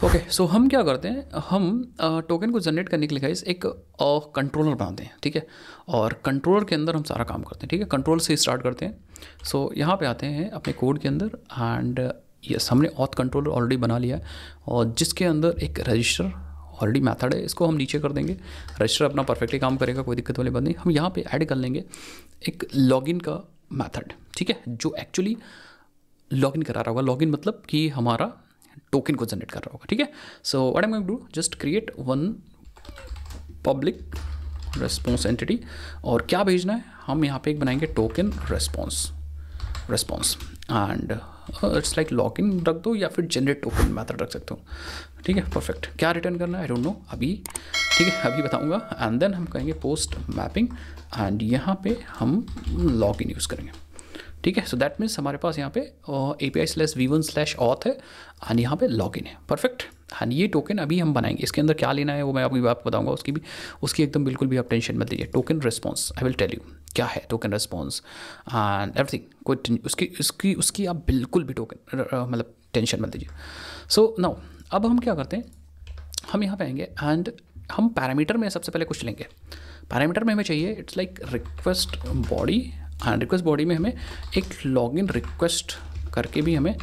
Okay so हम क्या करते हैं, हम टोकन को जनरेट करने के लिए गाइस एक कंट्रोलर बनाते हैं, ठीक है। और कंट्रोलर के अंदर हम सारा काम करते हैं, ठीक है। कंट्रोल से स्टार्ट करते हैं। सो यहाँ पे आते हैं अपने कोड के अंदर एंड यस हमने ऑथ कंट्रोलर ऑलरेडी बना लिया है और जिसके अंदर एक रजिस्टर ऑलरेडी मेथड है, इसको हम नीचे कर देंगे। रजिस्टर अपना परफेक्टली काम करेगा, कोई दिक्कत वाली बात नहीं। हम यहाँ पे ऐड कर लेंगे एक लॉगिन का मेथड, ठीक है, जो एक्चुअली लॉगिन करा रहा होगा। लॉगिन मतलब कि हमारा टोकन को जनरेट कर रहा होगा, ठीक है। So what I am going to do, just create one public response entity और क्या भेजना है, हम यहाँ पे एक बनाएंगे token response and it's like login रख दो या फिर जनरेट टोकन मेथड रख सकते हो, ठीक है। परफेक्ट। क्या रिटर्न करना है आई डोंट नो अभी, ठीक है, अभी बताऊंगा। एंड देन हम कहेंगे पोस्ट मैपिंग एंड यहाँ पे हम लॉगिन यूज़ करेंगे, ठीक है। सो दैट मीन्स हमारे पास यहाँ पे API/v1/auth है एंड यहाँ पे लॉगिन है, परफेक्ट। एंड ये टोकन अभी हम बनाएंगे, इसके अंदर क्या लेना है वो मैं आपको बताऊंगा, उसकी एकदम बिल्कुल भी आप टेंशन मत लीजिए। Token response I will tell you क्या है टोकन रिस्पॉन्स एंड एवरीथिंग, कोई उसकी आप बिल्कुल भी टोकन मतलब टेंशन मत लीजिए। सो नाउ अब हम क्या करते हैं, हम यहाँ पे आएंगे एंड हम पैरामीटर में सबसे पहले कुछ लेंगे। पैरामीटर में हमें चाहिए it's like request body and request body में हमें एक लॉगिन रिक्वेस्ट करके भी हमें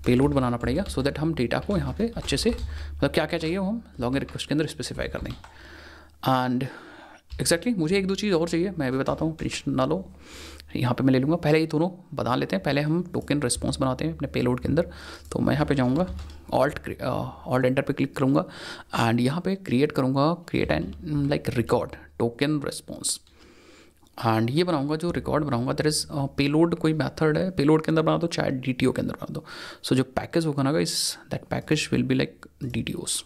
पेलोड बनाना पड़ेगा सो दैट हम डेटा को यहाँ पे अच्छे से मतलब क्या क्या चाहिए वो हम लॉगिन रिक्वेस्ट के अंदर स्पेसिफाई कर देंगे। एंड एग्जैक्टली मुझे एक दो चीज़ और चाहिए, मैं भी बताता हूँ, टेंशन ना लो। यहाँ पे मैं ले लूँगा, पहले ये दोनों बना लेते हैं। पहले हम टोकन रिस्पॉन्स बनाते हैं अपने पेलोड के अंदर। तो मैं यहाँ पे जाऊँगा, ऑल्ट एंटर पे क्लिक करूँगा एंड यहाँ पे क्रिएट करूँगा, create and like record token response and ये बनाऊंगा जो रिकॉर्ड बनाऊंगा दैट इज़ पेलोड कोई मेथड है, पेलोड के अंदर बना दो चाहे DTO के अंदर बना दो। सो जो पैकेज होगा ना guys that package will be like DTOs,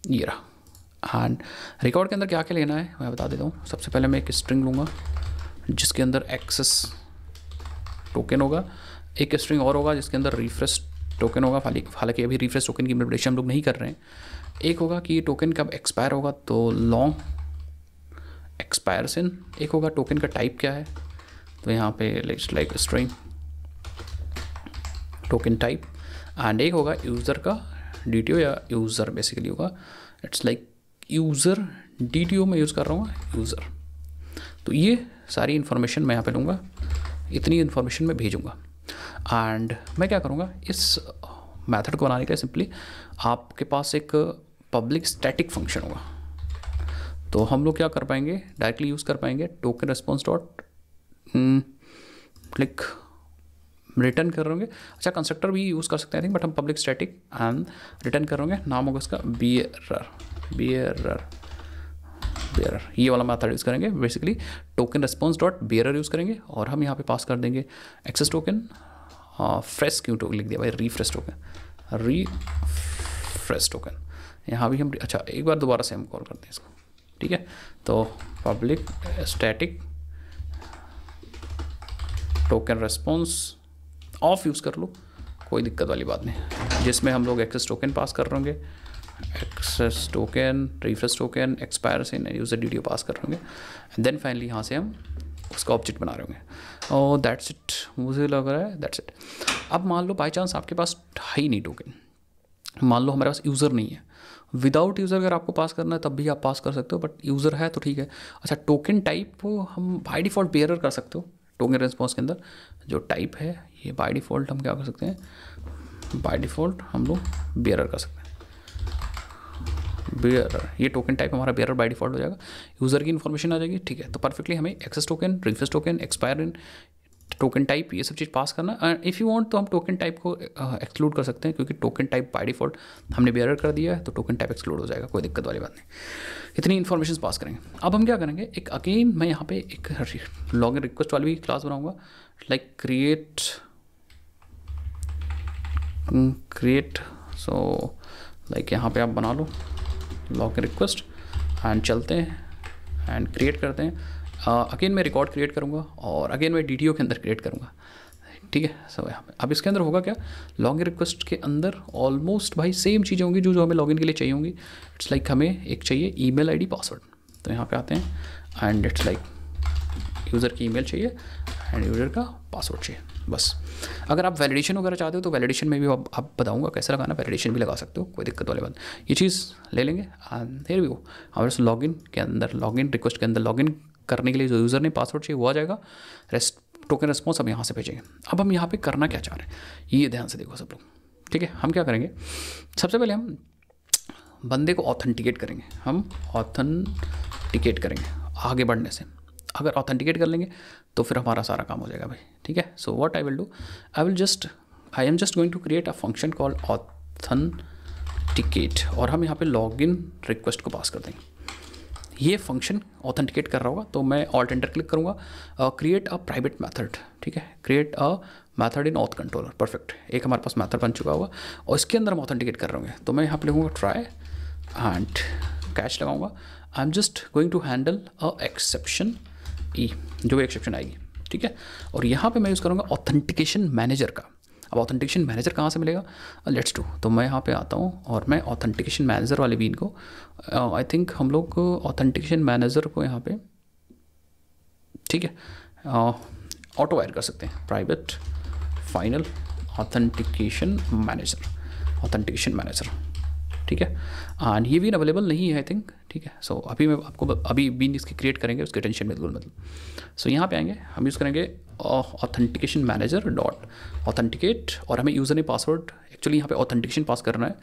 ये रहा। एंड रिकॉर्ड के अंदर क्या क्या लेना है मैं बता देता हूँ। सबसे पहले मैं एक स्ट्रिंग लूँगा जिसके अंदर एक्सेस टोकन होगा, एक स्ट्रिंग और होगा जिसके अंदर रिफ्रेश टोकन होगा, हालांकि अभी रिफ्रेश टोकन की इम्प्लीमेंटेशन हम लोग नहीं कर रहे हैं। एक होगा कि टोकन कब एक्सपायर होगा तो लॉन्ग एक्सपायरसन, एक होगा टोकन का टाइप क्या है तो यहाँ पे like string token type and एक होगा यूज़र का DTO या यूज़र बेसिकली होगा, इट्स लाइक यूज़र DTO में यूज़ कर रहा हूँ यूज़र। तो ये सारी इन्फॉर्मेशन मैं यहाँ पे लूँगा, इतनी इन्फॉर्मेशन मैं भेजूँगा एंड मैं क्या करूँगा इस मेथड को बनाने के लिए सिंपली आपके पास एक पब्लिक स्टैटिक फंक्शन होगा। तो हम लोग क्या कर पाएंगे, डायरेक्टली यूज़ कर पाएंगे token response dot click return कर रहे होंगे। अच्छा कंस्ट्रक्टर भी यूज़ कर सकते हैं बट हम पब्लिक स्टैटिक एंड रिटर्न कर रहे होंगे, नाम होगा उसका बेयरर, ये वाला मेथड यूज़ करेंगे। Basically token response dot bearer use करेंगे और हम यहाँ पे पास कर देंगे एक्सेस टोकन फ्रेश क्यों टोकन लिख दिया भाई, रिफ्रेश टोकन यहाँ भी हम अच्छा एक बार दोबारा से हम कॉल करते हैं इसको, ठीक है। तो public static token response of use कर लो, कोई दिक्कत वाली बात नहीं, जिसमें हम लोग एक्सेस टोकन पास कर रहे होंगे, access token refresh token expire से यूज़र DTO पास कर रहे होंगे एंड देन फाइनली यहाँ से हम उसका ऑब्जेक्ट बना रहे होंगे और दैट्स इट, मुझे लग रहा है दैट्स इट। अब मान लो बाई चांस आपके पास है ही नहीं टोकन, मान लो हमारे पास यूज़र नहीं है, विदाउट यूज़र अगर आपको पास करना है तब भी आप पास कर सकते हो बट यूज़र है तो ठीक है। अच्छा टोकन टाइप हम बाय डिफ़ॉल्ट बेयरर कर सकते हो, टोकन रिस्पॉन्स के अंदर जो टाइप है ये बाय डिफ़ॉल्ट हम क्या कर सकते हैं, बाय डिफ़ॉल्ट हम लोग बेयरर कर सकते हैं, बेयरर, ये टोकन टाइप हमारा बेयरर बाय डिफ़ॉल्ट हो जाएगा, यूज़र की इन्फॉर्मेशन आ जाएगी, ठीक है। तो परफेक्टली हमें access token refresh token expire in token type ये सब चीज़ पास करना एंड इफ़ यू वांट तो हम टोकन टाइप को एक्सक्लूड कर सकते हैं क्योंकि टोकन टाइप बाय डिफ़ॉल्ट हमने बेयरर कर दिया है तो टोकन टाइप एक्सक्लूड हो जाएगा, कोई दिक्कत वाली बात नहीं। इतनी इन्फॉर्मेशन पास करेंगे। अब हम क्या करेंगे, एक अगेन मैं यहाँ पे एक लॉगिन रिक्वेस्ट वाली भी क्लास बनाऊँगा लाइक क्रिएट सो लाइक यहाँ पे आप बना लो लॉगिन रिक्वेस्ट एंड चलते हैं एंड क्रिएट करते हैं। अगेन मैं रिकॉर्ड क्रिएट करूँगा और अगेन मैं DTO के अंदर क्रिएट करूँगा, ठीक है। सो यहाँ पे अब इसके अंदर होगा क्या, लॉगिन रिक्वेस्ट के अंदर ऑलमोस्ट भाई सेम चीज़ें होंगी जो हमें लॉगिन के लिए चाहिए होंगी। इट्स लाइक हमें एक चाहिए email ID पासवर्ड, तो यहाँ पे आते हैं एंड इट्स लाइक यूज़र की ईमेल चाहिए एंड यूज़र का पासवर्ड चाहिए, बस। अगर आप वैलिडेशन वगैरह चाहते हो तो वैलिडेशन में भी आप बताऊंगा कैसे लगाना, वैलिडेशन भी लगा सकते हो, कोई दिक्कत वाली बात। ये चीज़ ले लेंगे एंड हियर वी गो। हमारे लॉगिन के अंदर, लॉगिन रिक्वेस्ट के अंदर लॉगिन करने के लिए जो यूज़र ने पासवर्ड चाहिए वो आ जाएगा। टोकन रिस्पॉन्स हम यहाँ से भेजेंगे। अब हम यहाँ पे करना क्या चाह रहे हैं ये ध्यान से देखो सब लोग, ठीक है। हम क्या करेंगे, सबसे पहले हम बंदे को ऑथेंटिकेट करेंगे। हम ऑथेंटिकेट करेंगे आगे बढ़ने से। अगर ऑथेंटिकेट कर लेंगे तो फिर हमारा सारा काम हो जाएगा भाई, ठीक है। So what I will do, I am just going to create a function called authenticate, और हम यहाँ पे लॉगिन रिक्वेस्ट को पास कर देंगे। ये फंक्शन ऑथेंटिकेट कर रहा होगा तो मैं ऑल्ट एंटर क्लिक करूँगा, क्रिएट अ प्राइवेट मेथड, ठीक है, create a method in auth controller. Perfect, एक हमारे पास मेथड बन चुका होगा और इसके अंदर हम ऑथेंटिकेट कर रहे होंगे। तो मैं यहाँ पे लिखूँगा ट्राई एंड कैश लगाऊंगा। I am just going to handle a exception ई, जो भी एक्सेप्शन आएगी, ठीक है। और यहाँ पे मैं यूज़ करूँगा ऑथेंटिकेशन मैनेजर का। अब ऑथेंटिकेशन मैनेजर कहाँ से मिलेगा, लेट्स डू। तो मैं यहाँ पे आता हूँ और मैं ऑथेंटिकेशन मैनेजर वाले बीन को, आई थिंक हम लोग ऑथेंटिकेशन मैनेजर को यहाँ पे, ठीक है, ऑटो वायर कर सकते हैं, प्राइवेट फाइनल ऑथेंटिकेशन मैनेजर, ठीक है। एंड ये बीन अवेलेबल नहीं है आई थिंक, ठीक है। सो अभी मैं आपको अभी बीन इसकी क्रिएट करेंगे, उसके टेंशन में मतलब। सो यहाँ पे आएंगे, हम यूज़ करेंगे ऑथेंटिकेशन मैनेजर डॉट ऑथेंटिकेट, और हमें यूज़र ने पासवर्ड, एक्चुअली यहाँ पे ऑथेंटिकेशन पास करना है।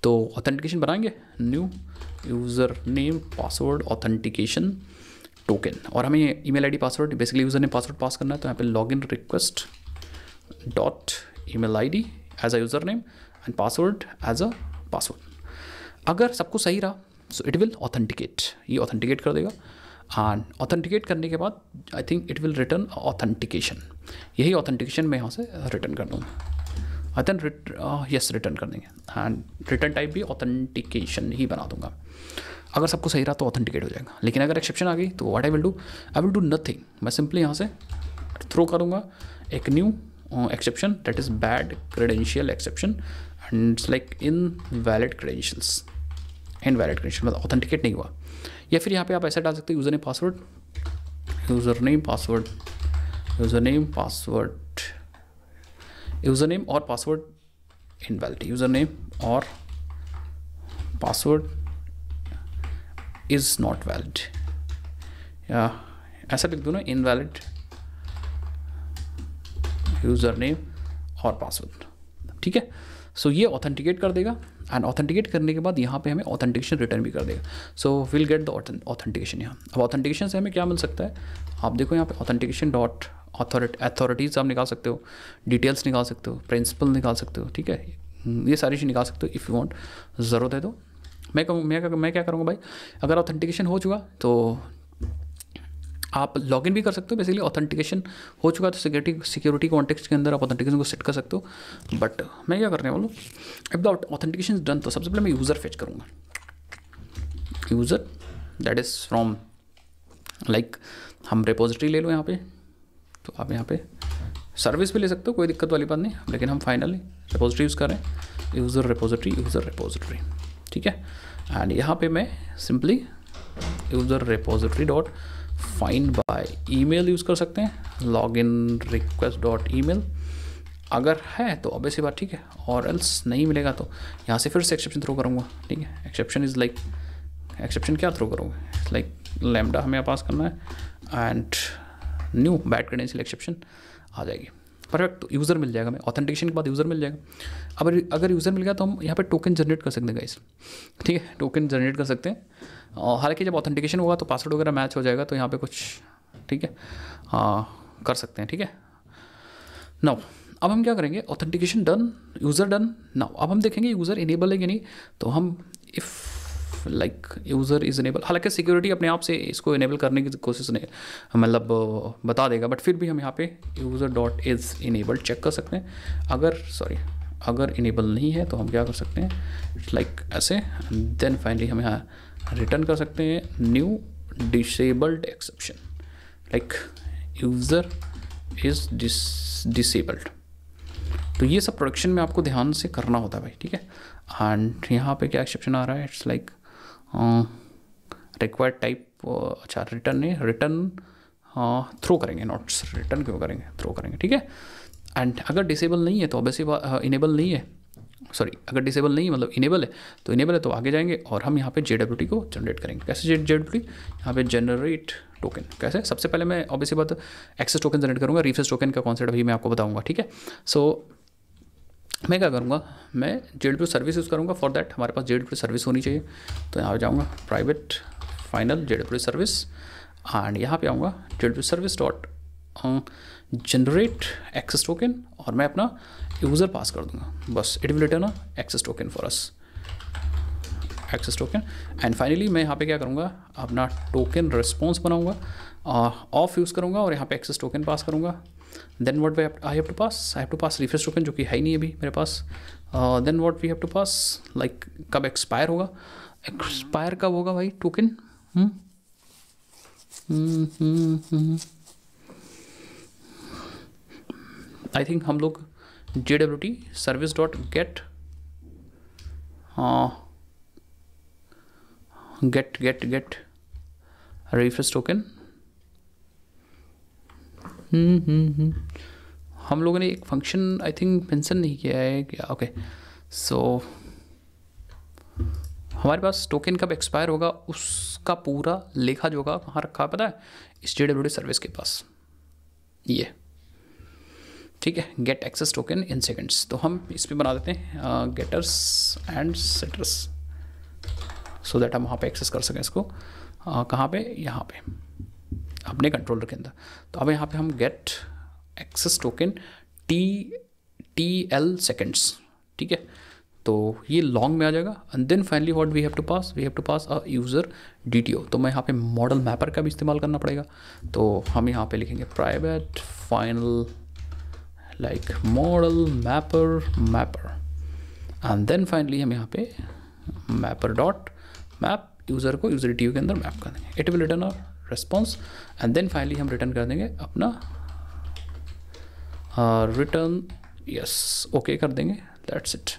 तो ऑथेंटिकेशन बनाएंगे, new user name password authentication token, और हमें email ID password, basically user ने पासवर्ड पास करना है। तो यहाँ पे login request dot email ID as a user name and password as a password. अगर सबको सही रहा सो इट विल ऑथेंटिकेट, ये ऑथेंटिकेट कर देगा। एंड ऑथेंटिकेट करने के बाद I think it will return authentication, यही ऑथेंटिकेशन मैं यहाँ से रिटर्न कर दूँगा। यस, रिटर्न कर देंगे एंड रिटर्न टाइप भी ऑथेंटिकेशन ही बना दूंगा। अगर सबको सही रहा तो ऑथेंटिकेट हो जाएगा। लेकिन अगर एक्सेप्शन आ गई तो what I will do nothing, मैं सिंपली यहाँ से थ्रो करूँगा एक new exception, that is bad credential exception and it's like invalid credentials, मतलब ऑथेंटिकेट नहीं हुआ। या फिर यहाँ पे आप ऐसा डाल सकते हो, यूज़र नेम और पासवर्ड इनवैलिड, यूज़र नेम और पासवर्ड इज़ नॉट वैलिड, या ऐसा लिख दो ना, इनवैलिड यूज़र नेम और पासवर्ड, ठीक है। सो ये ऑथेंटिकेट कर देगा एंड ऑथेंटिकेट करने के बाद यहाँ पे हमें ऑथेंटिकेशन रिटर्न भी कर देगा। So will get the authentication यहाँ। अब ऑथेंटिकेशन से हमें क्या मिल सकता है, आप देखो यहाँ पे ऑथेंटिकेशन डॉट अथॉरिटीज़ आप निकाल सकते हो, डिटेल्स निकाल सकते हो, प्रिंसिपल निकाल सकते हो, ठीक है, ये सारी चीज़ निकाल सकते हो इफ़ यू वांट, ज़रूरत है तो। मैं क्या करूँगा भाई, अगर ऑथेंटिकेशन हो चुका तो आप लॉगिन भी कर सकते हो। बेसिकली ऑथेंटिकेशन हो चुका तो सिक्योरिटी कॉन्टेक्स्ट के अंदर आप ऑथेंटिकेशन को सेट कर सकते हो। बट मैं क्या करने वाला हूँ, if the authentication is done तो सबसे पहले मैं यूज़र फेच करूँगा, user that is from like, हम रिपोजिटरी ले लो यहाँ पे, तो आप यहाँ पे सर्विस भी ले सकते हो, कोई दिक्कत वाली बात नहीं, लेकिन हम फाइनली रिपोजिटरी यूज़ कर रहे हैं, यूज़र रिपोजिटरी, ठीक है। एंड यहाँ पे मैं simply user repository dot find by email use कर सकते हैं, लॉगिन रिक्वेस्ट डॉट ईमेल अगर है तो ऑब्वियसली बात, ठीक है। और एल्स नहीं मिलेगा तो यहाँ से फिर से एक्सेप्शन थ्रो करूँगा, ठीक है। एक्सेप्शन इज़ लाइक, एक्सेप्शन क्या थ्रो करूँगा, लाइक लैम्डा हमें पास करना है and new bad credential exception आ जाएगी। परफेक्ट, तो यूज़र मिल जाएगा, हमें ऑथेंटिकेशन के बाद यूज़र मिल जाएगा। अब अगर यूज़र मिल गया तो हम यहाँ पे टोकन जनरेट कर सकते हैं गाइस, ठीक है, टोकन जनरेट कर सकते हैं। और हालांकि जब ऑथेंटिकेशन होगा तो पासवर्ड वगैरह मैच हो जाएगा, तो यहाँ पे कुछ, ठीक है, कर सकते हैं, ठीक है। नाउ अब हम क्या करेंगे, authentication done, user done. Now अब हम देखेंगे यूज़र इनेबल है कि नहीं। तो हम if like user is enable, हालांकि सिक्योरिटी अपने आप से इसको इनेबल करने की कोशिश नहीं मतलब बता देगा, बट फिर भी हम यहाँ पे user dot is enable check कर सकते हैं। अगर इनेबल नहीं है तो हम क्या कर सकते हैं, लाइक ऐसे, देन फाइनली हम यहाँ रिटर्न कर सकते हैं new disabled exception, like user is disabled. तो ये सब प्रोडक्शन में आपको ध्यान से करना होता है भाई, ठीक है। एंड यहाँ पे क्या एक्सेप्शन आ रहा है, इट्स लाइक रिक्वायर्ड टाइप, अच्छा रिटर्न नहीं, रिटर्न थ्रो करेंगे, नोट्स रिटर्न क्यों करेंगे, थ्रो करेंगे, ठीक है। एंड अगर डिसेबल नहीं है तो ऑब्वियसली इनेबल नहीं है, सॉरी अगर डिसेबल नहीं है मतलब इनेबल है तो इनेबल है तो आगे जाएंगे और हम यहाँ पे JWT को जनरेट करेंगे। कैसे JWT? यहाँ पे जनरेट टोकन। कैसे? सबसे पहले मैं ऑब्वियसली बात एक्सेस टोकन जनरेट करूँगा, रिफ्रेश टोकन का कॉन्सेप्ट अभी मैं आपको बताऊँगा, ठीक है। सो मैं क्या करूँगा, मैं JWT सर्विस यूज़ करूँगा। फॉर दैट हमारे पास JWT सर्विस होनी चाहिए, तो यहाँ पे जाऊँगा private final JWT service and यहाँ पे आऊँगा JWT service dot generate access token और मैं अपना यूज़र पास कर दूंगा, बस it will return access token for us, access token. And finally मैं यहाँ पे क्या करूँगा, अपना टोकन रिस्पॉन्स बनाऊँगा, ऑफ यूज़ करूँगा और यहाँ पे एक्सेस टोकन पास करूँगा। Then what I have to pass refresh token जो कि है ही नहीं अभी मेरे पास। Then what we have to pass, like कब एक्सपायर होगा, एक्सपायर कब होगा भाई टोकन, आई थिंक हम लोग JWT service dot get refresh token, हम लोगों ने एक फंक्शन आई थिंक मेंशन नहीं किया है क्या, ओके। सो हमारे पास टोकन कब एक्सपायर होगा उसका पूरा लेखा जोखा कहाँ रखा है पता है, इस JWT सर्विस के पास, ये ठीक है। Get access token in seconds, तो हम इस पर बना देते हैं getters and setters, so that हम वहाँ पे एक्सेस कर सकें इसको। कहाँ पे, यहाँ पे अपने कंट्रोलर के अंदर। तो अब यहाँ पे हम get access token TL seconds, ठीक है। तो ये लॉन्ग में आ जाएगा and then finally what we have to pass a user DTO। तो मैं यहाँ पे मॉडल मैपर का भी इस्तेमाल करना पड़ेगा, तो हम यहाँ पे लिखेंगे private final like model mapper and then finally हम यहाँ पे मैपर डॉट मैप यूज़र को यूज़र DTO के अंदर मैप कर देंगे, it will return a response and then finally हम रिटर्न कर देंगे अपना रिटर्न यस ओके कर देंगे, दैट्स इट।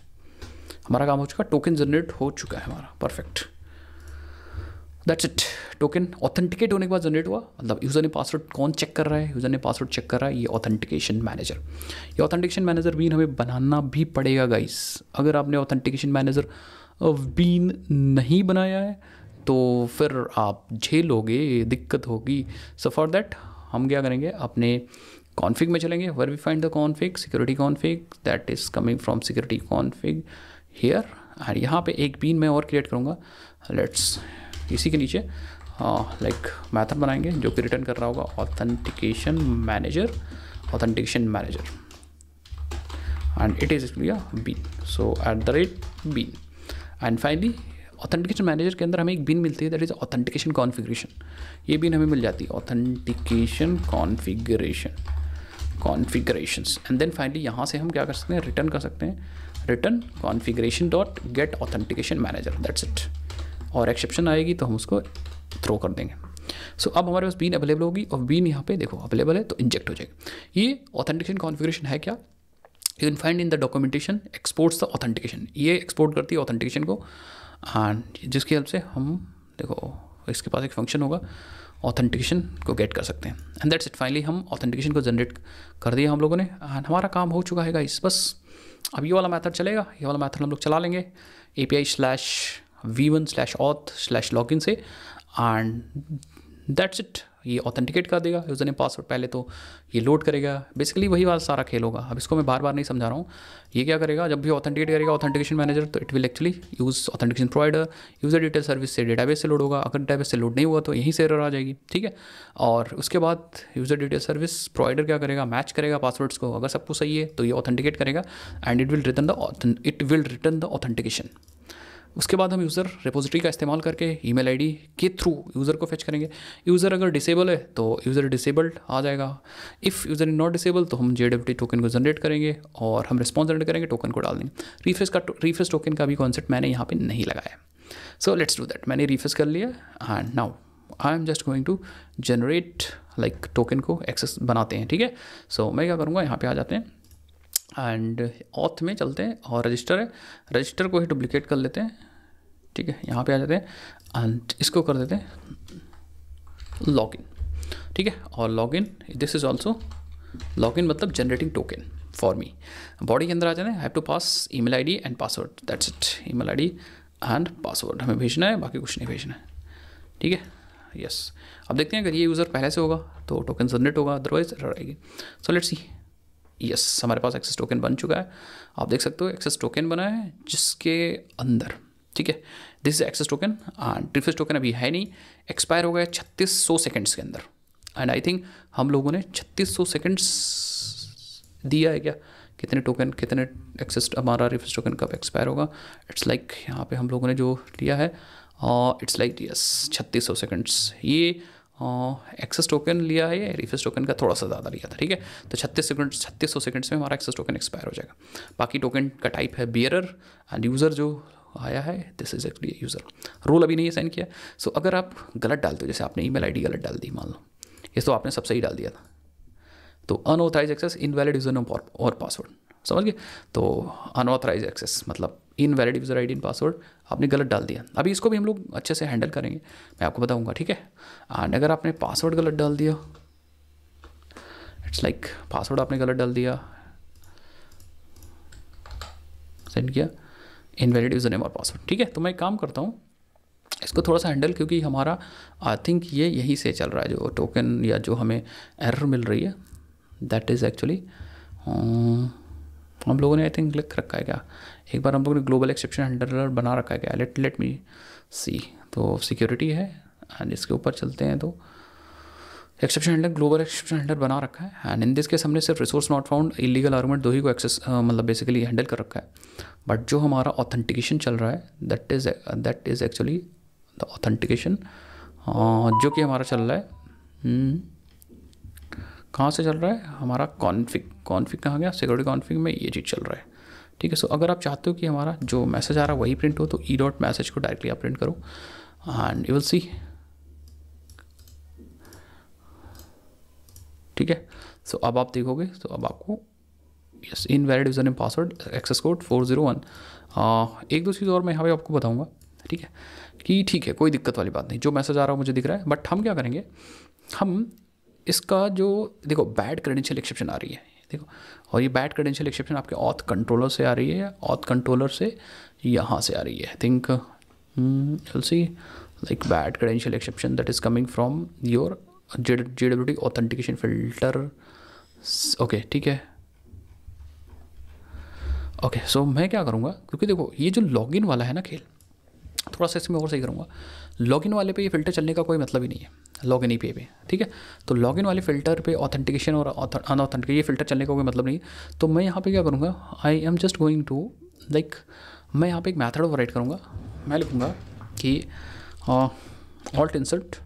हमारा काम हो चुका, टोकन जनरेट हो चुका है हमारा, perfect, that's it. Token authenticate होने के बाद जनरेट हुआ, मतलब यूज़र ने पासवर्ड कौन चेक कर रहा है, यूज़र ने पासवर्ड चेक कर रहा है, ये ऑथेंटिकेशन मैनेजर। ये ऑथेंटिकेशन मैनेजर बीन हमें बनाना भी पड़ेगा गाइस। अगर आपने ऑथेंटिकेशन मैनेजर बीन नहीं बनाया है तो फिर आप झेलोगे, दिक्कत होगी। सो फॉर दैट हम क्या करेंगे, अपने कॉन्फ़िग में चलेंगे, where we find the config, security config, that is coming from security config here. और यहाँ पे एक बीन मैं और क्रिएट करूँगा, लेट्स इसी के नीचे लाइक मैथड बनाएंगे जो कि रिटर्न कर रहा होगा authentication manager and it is bean, so @bean and finally authentication manager के अंदर हमें एक बीन मिलती है, दैट इज़ ऑथेंटिकेशन कॉन्फ़िगरेशन। ये बीन हमें मिल जाती है, authentication configurations and then finally यहाँ से हम क्या कर सकते हैं, रिटर्न कर सकते हैं, return configuration dot gate authentication manager, that's it. और एक्सेप्शन आएगी तो हम उसको थ्रो कर देंगे। सो अब हमारे पास बीन अवेलेबल होगी और बीन यहाँ पे देखो अवेलेबल है तो इंजेक्ट हो जाएगी। ये ऑथेंटिकेशन कॉन्फ़िगरेशन है क्या, you can find in the documentation, exports the authentication, ये एक्सपोर्ट करती है ऑथेंटिकेशन को एंड जिसकी हेल्प से हम देखो इसके पास एक फंक्शन होगा, ऑथेंटिकेशन को गेट कर सकते हैं एंड दैट्स इट। फाइनली हम ऑथेंटिकेशन को जनरेट कर दिया हम लोगों ने एंड हमारा काम हो चुका है गाइस। बस अब ये वाला मेथड चलेगा, ये वाला मेथड हम लोग चला लेंगे API/v1/auth/login से एंड दैट्स इट। ये ऑथेंटिकेट कर देगा, यूज़र ने पासवर्ड पहले तो ये लोड करेगा, बेसिकली वही वाला सारा खेल होगा। अब इसको मैं बार बार नहीं समझा रहा हूँ। ये क्या करेगा, जब भी ऑथेंटिकेट करेगा ऑथेंटिकेशन मैनेजर तो it will actually use authentication provider, user detail service से डेटाबेस से लोड होगा, अगर डेटाबेस से लोड नहीं हुआ तो यहीं से एरर आ जाएगी, ठीक है। और उसके बाद यूज़र डिटेल सर्विस प्रोवाइडर क्या करेगा, मैच करेगा पासवर्ड्स को, अगर सब कुछ सही है तो ये ऑथेंटिकेट करेगा and it will return the authentication. उसके बाद हम यूज़र रिपोजिटरी का इस्तेमाल करके ईमेल आईडी के थ्रू यूज़र को फेच करेंगे। यूज़र अगर डिसेबल है तो यूज़र डिसेबल्ड आ जाएगा, if user is not disable तो हम JWT टोकन को जनरेट करेंगे और हम रिस्पॉन्स जनरेट करेंगे, टोकन को डाल देंगे। रिफ्रेश टोकन का भी कॉन्सेप्ट मैंने यहाँ पे नहीं लगाया। So let's do that. मैंने रिफ्रेश कर लिया and now I am just going to generate like token को एक्सेस बनाते हैं, ठीक है। सो मैं क्या करूँगा, यहाँ पे आ जाते हैं एंड ऑथ में चलते हैं और रजिस्टर है, रजिस्टर को ही डुप्लीकेट कर लेते हैं, ठीक है। यहाँ पे आ जाते हैं एंड इसको कर देते हैं लॉगिन, ठीक है। और login this is also login मतलब generating token, for me. Body के अंदर आ जाना है, I have to pass email ID and password, that's it. Email ID and password हमें भेजना है, बाकी कुछ नहीं भेजना है, ठीक है। यस, अब देखते हैं अगर ये यूज़र पहले से होगा तो टोकन जनरेट होगा, अदरवाइज एरर आएगी। So let's see. यस, हमारे पास एक्सेस टोकन बन चुका है, आप देख सकते हो एक्सेस टोकन बना है जिसके अंदर, ठीक है, this is access token and refresh token अभी है नहीं, एक्सपायर हो गया 3600 सेकेंड्स के अंदर। एंड आई थिंक हम लोगों ने 3600 सेकेंड्स दिया है क्या, कितने टोकन, कितने एक्सेस हमारा रिफ्रेश टोकन कब एक्सपायर होगा। इट्स लाइक यहाँ पे हम लोगों ने जो लिया है इट्स लाइक यस 3600 सेकेंड्स। ये एक्सेस टोकन लिया है, ये रिफ्रेश टोकन का थोड़ा सा ज़्यादा लिया था, ठीक है। तो 3600 सेकेंड्स में हमारा एक्सेस टोकन एक्सपायर हो जाएगा। बाकी टोकन का टाइप है बियरर एंड यूज़र जो आया है this is actually user. Role अभी नहीं साइन किया। सो अगर आप गलत डालते हो, जैसे आपने ईमेल आईडी गलत डाल दी मान लो, ये तो आपने सब सही डाल दिया था, तो unauthorise access invalid user name और पासवर्ड, समझ गए। तो अनऑथराइज एक्सेस मतलब invalid user ID and password आपने गलत डाल दिया। अभी इसको भी हम लोग अच्छे से हैंडल करेंगे, मैं आपको बताऊंगा, ठीक है। एंड अगर आपने पासवर्ड गलत डाल दिया, इट्स लाइक पासवर्ड आपने गलत डाल दिया, सेंड किया इनवैलिड यूज़र नेम और पासवर्ड, ठीक है। तो मैं एक काम करता हूँ, इसको थोड़ा सा हैंडल, क्योंकि हमारा आई थिंक ये यहीं से चल रहा है जो टोकन या जो हमें एरर मिल रही है, दैट इज़ एक्चुअली हम लोगों ने आई थिंक लिख रखा है क्या, एक बार हम लोगों ने ग्लोबल एक्सेप्शन हैंडलर बना रखा है क्या, लेट मी सी। तो सिक्योरिटी है एंड इसके ऊपर चलते हैं, तो exception handler global exception handler बना रखा है। एंड इन दिस केस हमने सिर्फ resource not found illegal argument दो ही को एक्सेस मतलब बेसिकली हैंडल कर रखा है। बट जो हमारा ऑथेंटिकेशन चल रहा है that is actually the authentication जो कि हमारा चल रहा है कहाँ से चल रहा है, हमारा कॉन्फिग कहाँ गया, सिक्योरिटी कॉन्फिग में ये चीज़ चल रहा है, ठीक है। सो अगर आप चाहते हो कि हमारा जो मैसेज आ रहा है वही प्रिंट हो, तो e.message को डायरेक्टली आप प्रिंट करो एंड यू विल सी, ठीक है। सो अब आप देखोगे तो अब आपको yes invalid user name password access code 401। एक दो चीज़ और मैं यहाँ पे आपको बताऊँगा, ठीक है, कि ठीक है कोई दिक्कत वाली बात नहीं, जो मैसेज आ रहा है मुझे दिख रहा है। बट हम क्या करेंगे, हम इसका जो देखो बैड क्रेडेंशियल एक्सेप्शन आ रही है, देखो, और ये बैड क्रेडेंशियल एक्सेप्शन आपके ऑथ कंट्रोलर से आ रही है, ऑथ कंट्रोलर से यहाँ से आ रही है। I think you'll see like bad credential exception that is coming from your JWT authentication filter, okay, ठीक है। ओके, सो मैं क्या करूँगा, क्योंकि देखो ये जो लॉगिन वाला है ना खेल, थोड़ा सा इसमें और सही करूँगा, लॉगिन वाले पे ये फ़िल्टर चलने का कोई मतलब ही नहीं है, लॉगिन ही पे, ठीक है। तो लॉगिन वाले फ़िल्टर पे ऑथेंटिकेशन और अनऑथेंटिकेशन ये फ़िल्टर चलने का कोई मतलब नहीं है। तो मैं यहाँ पे क्या करूँगा, I am just going to like, मैं यहाँ पे एक मैथड ओवरराइड करूँगा, मैं लिखूँगा कि ऑल्ट इंसर्ट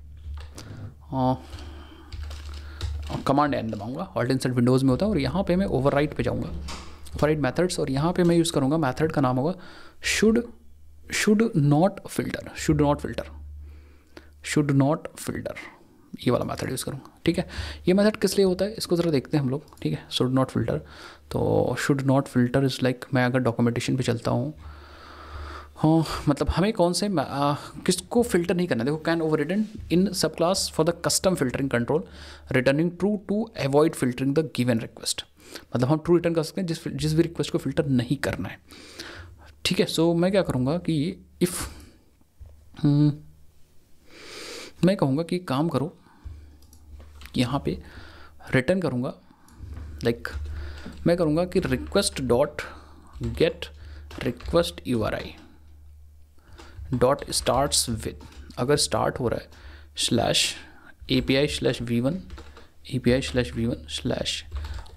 कमांड एन दबाऊँगा, ऑल्ट इंसर्ट विंडोज़ में होता है, और यहाँ पे मैं ओवरराइड पे जाऊँगा, ओवरराइड मेथड्स, और यहाँ पे मैं यूज़ करूँगा मेथड का नाम होगा शुड नॉट फिल्टर, ये वाला मेथड यूज़ करूँगा, ठीक है। ये मेथड किस लिए होता है इसको ज़रा देखते हैं हम लोग, ठीक है। शुड नॉट फिल्टर, तो should not filter is like, मैं अगर डॉक्यूमेंटेशन पे चलता हूँ, हाँ मतलब हमें कौन से किसको फिल्टर नहीं करना, देखो can over written in subclass for the custom filtering control returning true to avoid filtering the given request, मतलब हम ट्रू रिटर्न कर सकते हैं जिस भी रिक्वेस्ट को फिल्टर नहीं करना है, ठीक है। सो मैं क्या करूँगा कि इफ़ मैं कहूँगा कि काम करो, यहाँ पे रिटर्न करूँगा, लाइक मैं करूँगा कि request dot gate request URI dot starts with, अगर स्टार्ट हो रहा है /API/v1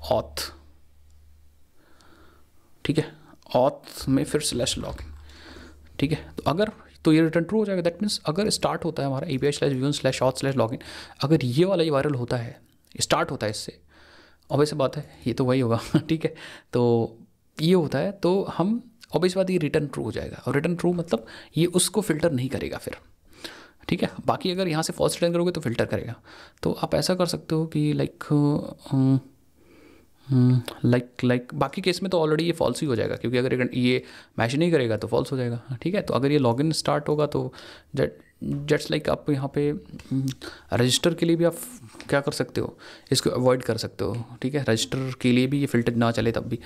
auth, ठीक है, auth में फिर /login, ठीक है। तो अगर तो ये रिटर्न ट्रू हो जाएगा, दैट मीन्स अगर स्टार्ट होता है हमारा API/v1/auth/login, अगर ये वाला ही वायरल होता है, स्टार्ट होता है इससे, ऑब्वियस बात है ये तो वही होगा, ठीक है। तो ये होता है तो हम ऑब्वियस बात ये रिटर्न ट्रू हो जाएगा, और रिटर्न ट्रू मतलब ये उसको फिल्टर नहीं करेगा फिर, ठीक है। बाकी अगर यहाँ से फॉल्स रिटर्न करोगे तो फिल्टर करेगा। तो आप ऐसा कर सकते हो कि लाइक बाकी केस में तो ऑलरेडी ये फॉल्स ही हो जाएगा, क्योंकि अगर ये मैच नहीं करेगा तो फॉल्स हो जाएगा, ठीक है। तो अगर ये लॉगिन स्टार्ट होगा तो जस्ट लाइक आप यहाँ पे रजिस्टर के लिए भी आप क्या कर सकते हो, इसको अवॉइड कर सकते हो, ठीक है। रजिस्टर के लिए भी ये फ़िल्टर ना चले तब भी,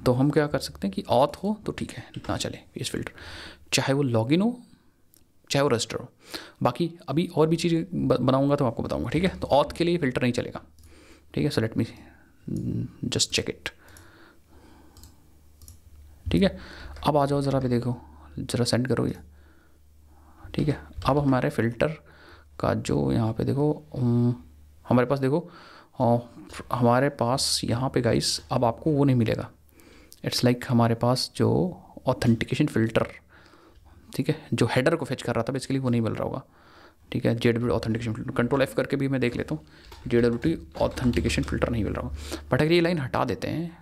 तो हम क्या कर सकते हैं कि ऑथ हो तो ठीक है, ना चले इस फ़िल्टर, चाहे वो लॉगिन हो चाहे वो रजिस्टर हो। बाकी अभी और भी चीज़ बनाऊंगा तो आपको बताऊंगा, ठीक है। तो ऑथ के लिए फ़िल्टर नहीं चलेगा, ठीक है। So let me just check it, ठीक है। अब आ जाओ ज़रा भी देखो, ज़रा सेंड करो ये, ठीक है। अब हमारे फ़िल्टर का जो यहाँ पे देखो हमारे पास देखो हमारे पास यहाँ पे गाइस अब आपको वो नहीं मिलेगा। इट्स लाइक हमारे पास जो ऑथेंटिकेशन फ़िल्टर, ठीक है, जो हेडर को फेच कर रहा था बेसिकली वो नहीं मिल रहा होगा, ठीक है। JWT authentication filter, control F करके भी मैं देख लेता हूँ, JWT ऑथेंटिकेशन फ़िल्टर नहीं मिल रहा होगा। बट अगर ये लाइन हटा देते हैं,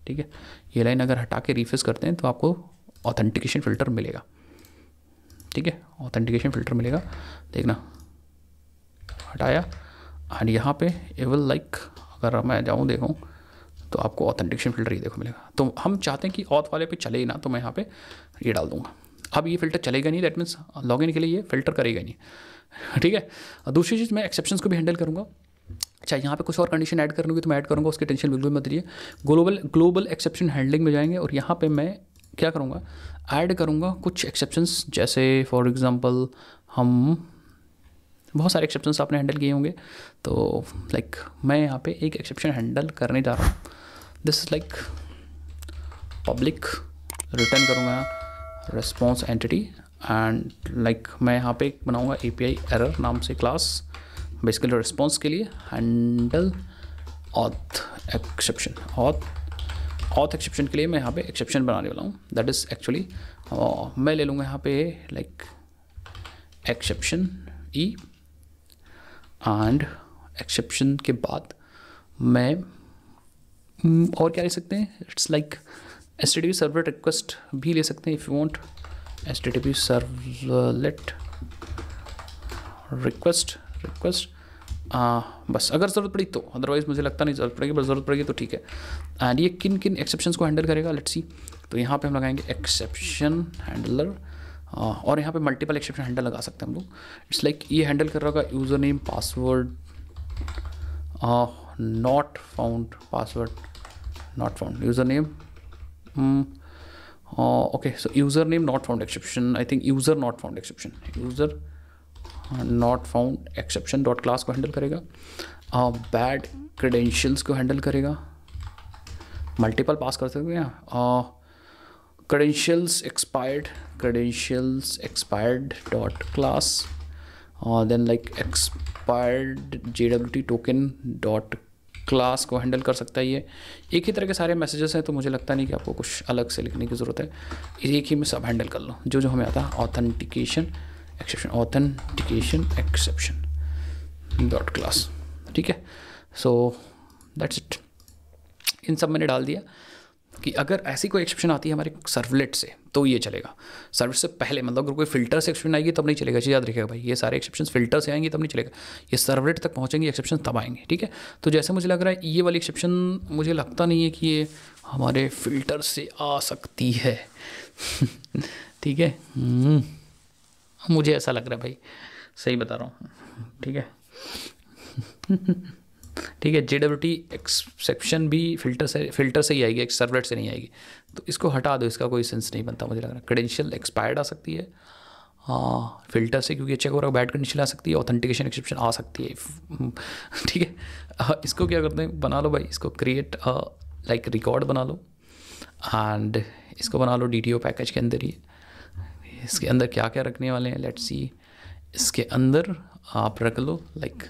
ठीक है, ये लाइन अगर हटा के रिफ्रेश करते हैं तो आपको ऑथेंटिकेशन फ़िल्टर मिलेगा, ठीक है। ऑथेंटिकेशन फ़िल्टर मिलेगा, देखना हटाया, और यहाँ पे एवल लाइक अगर मैं जाऊँ देखूँ तो आपको ऑथेंटिकेशन फ़िल्टर ही देखो मिलेगा। तो हम चाहते हैं कि ऑथ वाले पे चले ही ना, तो मैं यहाँ पे ये डाल दूँगा। अब ये फ़िल्टर चलेगा नहीं, दैट मीन्स लॉगिन के लिए ये फ़िल्टर करेगा नहीं, ठीक है। दूसरी चीज़ मैं एक्सेप्शंस को भी हैंडल करूँगा। अच्छा, यहाँ पे कुछ और कंडीशन ऐड करनी होगी तो मैं ऐड करूँगा, उसकी टेंशन बिल्कुल मत लीजिए। ग्लोबल एक्सेप्शन हैंडलिंग में जाएंगे और यहाँ पे मैं क्या करूँगा, ऐड करूँगा कुछ एक्सेप्शंस। जैसे फॉर एग्जांपल हम बहुत सारे एक्सेप्शंस आपने हैंडल किए होंगे, तो लाइक मैं यहाँ पे एक एक्सेप्शन हैंडल करने जा रहा हूँ। This is like public, return करूँगा रिस्पॉन्स एंटिटी, एंड लाइक मैं यहाँ पे बनाऊँगा API एरर नाम से क्लास, बेसिकली रिस्पॉन्स के लिए handle auth exception. Auth exception के लिए मैं यहाँ पे एक्सेप्शन बनाने वाला हूँ। दैट इज़ एक्चुअली मैं ले लूँगा यहाँ पे like exception E, and exception के बाद मैं और क्या ले सकते हैं, it's like HTTP servlet request भी ले सकते हैं if you want. HTTP servlet request बस अगर ज़रूरत पड़ी तो, अदरवाइज़ मुझे लगता नहीं ज़रूरत पड़ेगी, बस ज़रूरत पड़ेगी तो ठीक है। एंड ये किन किन एक्सेप्शंस को हैंडल करेगा, लेट्स सी। तो यहाँ पे हम लगाएंगे एक्सेप्शन हैंडलर, और यहाँ पे मल्टीपल एक्सेप्शन हैंडल लगा सकते हैं हम लोग। इट्स लाइक ये हैंडल कर रहा होगा user name password not found, password not found, user name okay, so username not found exception, I think user not found exception, user not found exception dot class को handle करेगा। Bad credentials को handle करेगा, multiple pass कर सकते हैं। Credentials expired dot class, then like expired JWT token dot class को handle कर सकता है। ये एक ही तरह के सारे मैसेजेस हैं, तो मुझे लगता नहीं कि आपको कुछ अलग से लिखने की ज़रूरत है, एक ही में सब हैंडल कर लो जो जो हमें आता है। ऑथेंटिकेशन एक्सेप्शन डॉट क्लास, ठीक है। सो दैट्स इट, इन सब मैंने डाल दिया कि अगर ऐसी कोई एक्सेप्शन आती है हमारे सर्वलेट से तो ये चलेगा। सर्वलेट से पहले मतलब अगर कोई फ़िल्टर से एक्सेप्शन आएगी तब नहीं चलेगा, चीज़ याद रखिएगा भाई, ये सारे एक्सेप्शंस फ़िल्टर से आएंगे तब नहीं चलेगा, ये सर्वलेट तक पहुँचेंगे एक्सेप्शन तब आएंगे, ठीक है। तो जैसे मुझे लग रहा है ये वाली एक्सेप्शन मुझे लगता नहीं है कि ये हमारे फ़िल्टर से आ सकती है ठीक है, मुझे ऐसा लग रहा है भाई, सही बता रहा हूँ, ठीक है ठीक है। JWT एक्सेप्शन भी फ़िल्टर से ही आएगी, एक सर्वलेट से नहीं आएगी, तो इसको हटा दो, इसका कोई सेंस नहीं बनता मुझे लग रहा है। क्रेडेंशियल एक्सपायर्ड आ सकती है फ़िल्टर से, क्योंकि चेक हो रहा है, बैड क्रेडेंशियल आ सकती है, ऑथेंटिकेशन एक्सेप्शन आ सकती है, ठीक है। इसको क्या करते हैं, बना लो भाई, इसको क्रिएट लाइक रिकॉर्ड बना लो, एंड इसको बना लो DTO पैकेज के अंदर ही। इसके अंदर क्या क्या रखने वाले हैं, लेट्स सी। इसके अंदर आप रख लो लाइक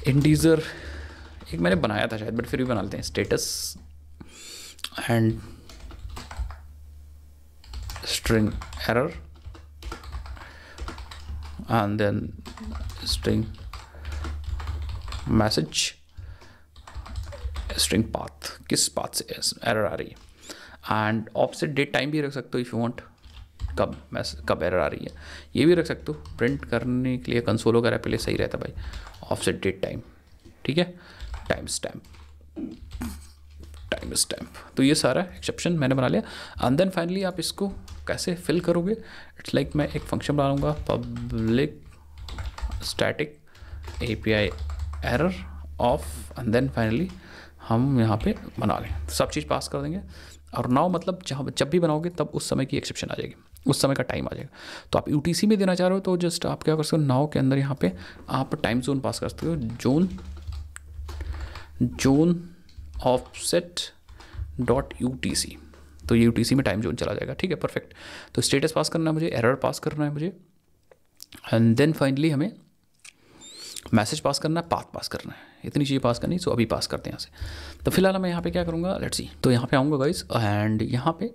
इंटीजर, एक मैंने बनाया था शायद, बट फिर भी बना लेते हैं, status and string error, and then string message, string path, किस पाथ से एरर आ रही है, एंड ऑफसेट डेट टाइम भी रख सकते हो इफ़ यू वांट, कब एरर आ रही है ये भी रख सकते हो। प्रिंट करने के लिए कंसोल वगैरह पे सही रहता भाई, ऑफसेट डेट टाइम, ठीक है, टाइम स्टैम्प। तो ये सारा एक्सेप्शन मैंने बना लिया, एंड देन फाइनली आप इसको कैसे फिल करोगे, इट्स लाइक मैं एक फंक्शन बना लूँगा public static API error of and then finally हम यहाँ पे बना लें, सब चीज़ पास कर देंगे। और नाउ मतलब जब भी बनाओगे तब उस समय की एक्सेप्शन आ जाएगी, उस समय का टाइम आ जाएगा। तो आप UTC में देना चाह रहे हो तो जस्ट आप क्या कर सकते हो, नाउ के अंदर यहाँ पे आप टाइम जोन पास कर सकते हो, जोन ऑफसेट डॉट UTC। तो ये UTC में टाइम जोन चला जाएगा, ठीक है, परफेक्ट। तो स्टेटस पास करना है मुझे, एरर पास करना है मुझे, एंड देन फाइनली हमें मैसेज पास करना है, पाथ पास करना है, इतनी चीज़ें पास करनी। सो अभी पास करते हैं यहाँ से। तो फिलहाल मैं यहाँ पे क्या करूँगा, लेट्स सी। तो यहाँ पे आऊँगा गाइस, एंड यहाँ पे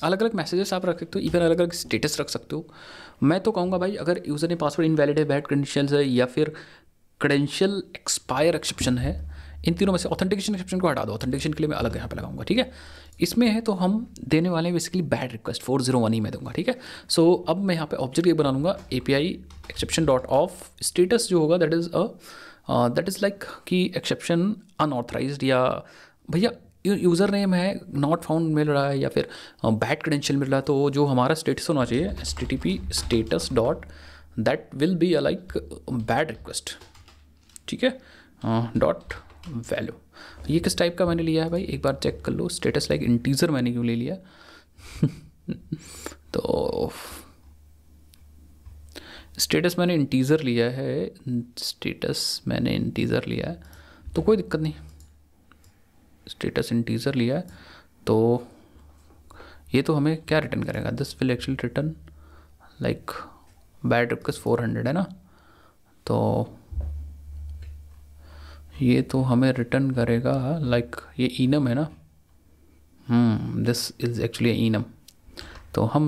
अलग अलग मैसेजेस आप रख सकते हो, इवन अलग अलग स्टेटस रख सकते हो। मैं तो कहूँगा भाई, अगर यूज़र ने पासवर्ड इनवैलिड है, बैड क्रेडेंशियल्स है, या फिर क्रेडेंशियल एक्सपायर एक्सेप्शन है, इन तीनों में से ऑथेंटिकेशन एक्सेप्शन को हटा दो। ऑथेंटिकेशन के लिए मैं अलग यहाँ पे लगाऊंगा, ठीक है। इसमें है तो हम देने वाले हैं बेसिकली बैड रिक्वेस्ट 401 ही मैं दूंगा, ठीक है। सो अब मैं यहाँ पे ऑब्जेक्ट एक बना लूँगा, API exception dot of status जो होगा दैट इज़ लाइक कि एक्सेप्शन अनऑथराइज्ड, या भैया यूज़र नेम है नॉट फाउंड मिल रहा है, या फिर बैड क्रेडेंशियल मिल रहा है, तो जो हमारा स्टेटस होना चाहिए HTTP status dot that will be like bad request, ठीक है, डॉट वैल्यू। ये किस टाइप का मैंने लिया है भाई, एक बार चेक कर लो। स्टेटस लाइक इंटीजर मैंने क्यों ले लिया तो स्टेटस मैंने इंटीजर लिया है, स्टेटस मैंने इंटीजर लिया है तो कोई दिक्कत नहीं, स्टेटस इंटीजर लिया है तो ये तो हमें क्या रिटर्न करेगा, this will actually return like bad request 400 है ना, तो ये तो हमें रिटर्न करेगा लाइक ये इनम है ना, दिस इज़ एक्चुअली इनम। तो हम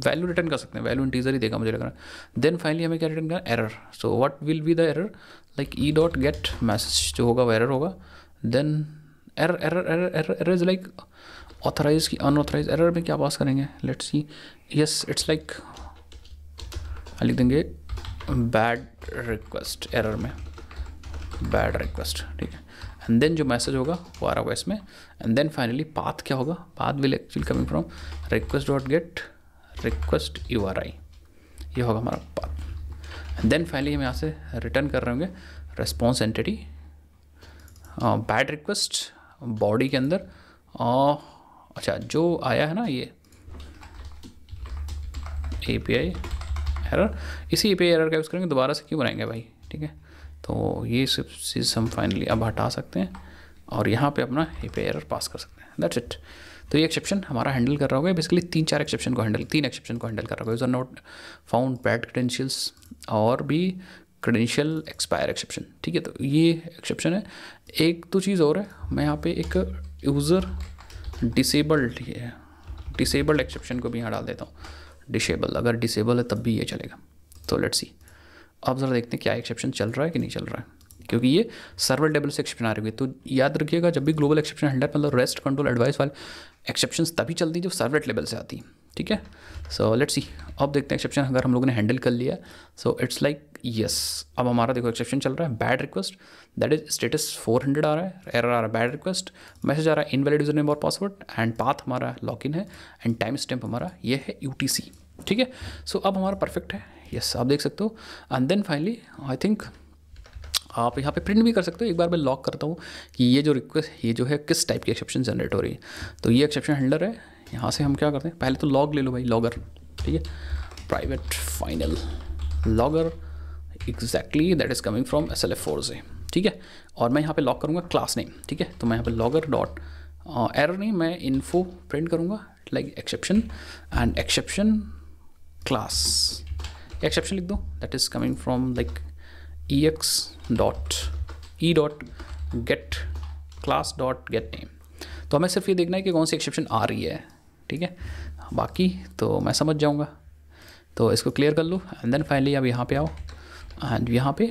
वैल्यू रिटर्न कर सकते हैं, वैल्यू इंटीजर ही देगा मुझे लग रहा है। देन फाइनली हमें क्या रिटर्न करना, error. So what will be the error, like E dot get message जो होगा वो एरर होगा। Then error error error error error is like authorise की अनऑथराइज। एरर में क्या पास करेंगे, let's see, yes it's like लिख देंगे बैड रिक्वेस्ट, एरर में बैड रिक्वेस्ट, ठीक है। एंड देन जो मैसेज होगा वो आ रहा होगा इसमें। एंड देन फाइनली पाथ क्या होगा, path will actually coming from request dot gate request URI, ये होगा हमारा पाथ। एंड देन फाइनली हम यहाँ से रिटर्न कर रहे होंगे response entity bad request body के अंदर। अच्छा जो आया है ना ये API एरर, इसी API एरर का यूज़ करेंगे, दोबारा से क्यों बनाएंगे भाई, ठीक है। तो ये सब चीज़ हम फाइनली अब हटा सकते हैं और यहाँ पे अपना API एरर पास कर सकते हैं, दैट्स इट। तो ये एक्सेप्शन हमारा हैंडल कर रहा होगा बेसिकली तीन एक्सेप्शन को हैंडल कर रहा होगा, user not found bad credentials और भी क्रेडेंशियल एक्सपायर एक्सेप्शन, ठीक है। तो ये एक्सेप्शन है। एक तो चीज़ और है, मैं यहाँ पे एक यूज़र डिसेबल्ड एक्सेप्शन को भी यहाँ डाल देता हूँ, डिसेबल, अगर डिसेबल है तब भी ये चलेगा। तो लेट्स सी, अब ज़रा देखते हैं क्या एक्सेप्शन चल रहा है कि नहीं चल रहा है, क्योंकि ये सर्वर टेबल से एक्सेप्शन आ रही है। तो याद रखिएगा जब भी ग्लोबल एक्सेप्शन हैंडलर मतलब रेस्ट कंट्रोल एडवाइस वाले एक्सेप्शंस तभी चलती है जब सर्वलेट लेवल से आती है, ठीक है। सो लेट्स सी, अब देखते हैं एक्सेप्शन अगर हम लोगों ने हैंडल कर लिया। सो इट्स लाइक यस, अब हमारा देखो एक्सेप्शन चल रहा है bad request, that is status 400 आ रहा है, एरर आ रहा है बैड रिक्वेस्ट, मैसेज आ रहा है इनवैलिड यूजर नेम और पासवर्ड, एंड पाथ हमारा लॉगिन है, एंड टाइम स्टैम्प हमारा ये है UTC, ठीक है। सो अब हमारा परफेक्ट है, यस आप देख सकते हो। And then finally I think आप यहाँ पे प्रिंट भी कर सकते हो। एक बार मैं लॉक करता हूँ कि ये जो रिक्वेस्ट, ये जो है किस टाइप की एक्सेप्शन जनरेट हो रही है। तो ये एक्सेप्शन हैंडलर है, यहाँ से हम क्या करते हैं, पहले तो लॉग ले लो भाई, लॉगर, ठीक है, private final logger exactly that is coming from SLF4 से, ठीक है। और मैं यहाँ पे लॉक करूँगा क्लास नेम, ठीक है। तो मैं यहाँ पे लॉगर डॉट एरर नहीं, मैं इन्फो प्रिंट करूँगा like exception and exception class, exception लिख दो, that is coming from like ex dot E dot gate class dot gate name. तो हमें सिर्फ ये देखना है कि कौन सी एक्सेप्शन आ रही है, ठीक है, बाकी तो मैं समझ जाऊँगा। तो इसको क्लियर कर लो एंड देन फाइनली अब यहाँ पे आओ एंड यहाँ पे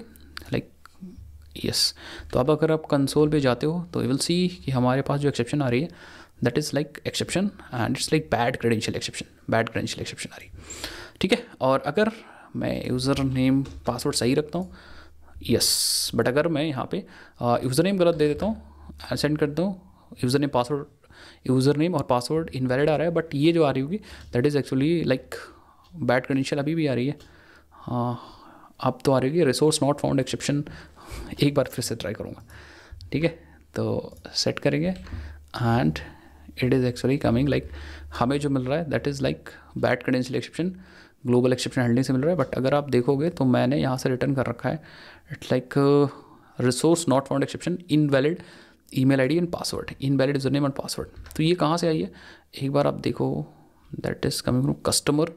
लाइक यस। तो अब अगर आप कंसोल पे जाते हो तो यू विल सी कि हमारे पास जो एक्सेप्शन आ रही है that is like exception and it's like bad credential exception आ रही है, ठीक है। और अगर मैं यूज़र नेम पासवर्ड सही रखता हूँ यस, बट अगर मैं यहाँ पे यूज़र नेम गलत दे देता हूँ, सेंड कर दूँ user name password user name और पासवर्ड इनवैलिड आ रहा है, बट ये जो आ रही होगी that is actually like bad credential अभी भी आ रही है। हाँ, अब तो आ रही होगी रिसोर्स नॉट फाउंड एक्सेप्शन। एक बार फिर से ट्राई करूँगा, ठीक है। तो सेट करेंगे and it is actually coming like हमें जो मिल रहा है that is like bad credential exception, global exception handling से मिल रहा है। बट अगर आप देखोगे तो मैंने यहाँ से रिटर्न कर रखा है it's like resource not found exception, invalid email ID and password, invalid user name and password. तो ये कहाँ से आई है एक बार आप देखो, that is coming from customer.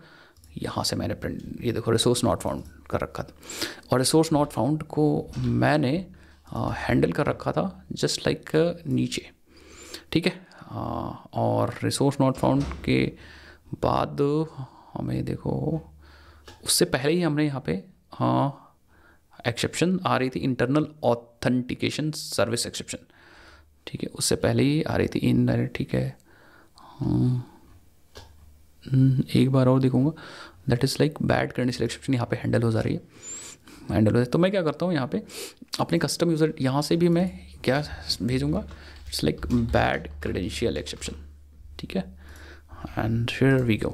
यहाँ से मैंने प्रिंट, ये देखो रिसोर्स नॉट फाउंड कर रखा था, और रिसोर्स नॉट फाउंड को मैंने हैंडल कर रखा था जस्ट लाइक नीचे, ठीक है। और रिसोर्स नॉट फाउंड के बाद हमें देखो उससे पहले ही हमने यहाँ पे एक्सेप्शन आ रही थी इंटरनल ऑथेंटिकेशन सर्विस एक्सेप्शन, ठीक है, उससे पहले ही आ रही थी इन, ठीक है। एक बार और देखूँगा that is like bad credential exception यहाँ पे हैंडल हो जा रही है, हैंडल हो जाए। तो मैं क्या करता हूँ यहाँ पे अपने कस्टम यूज़र यहाँ से भी मैं क्या भेजूँगा, it's like bad credential exception, ठीक है। एंड हियर वी गो,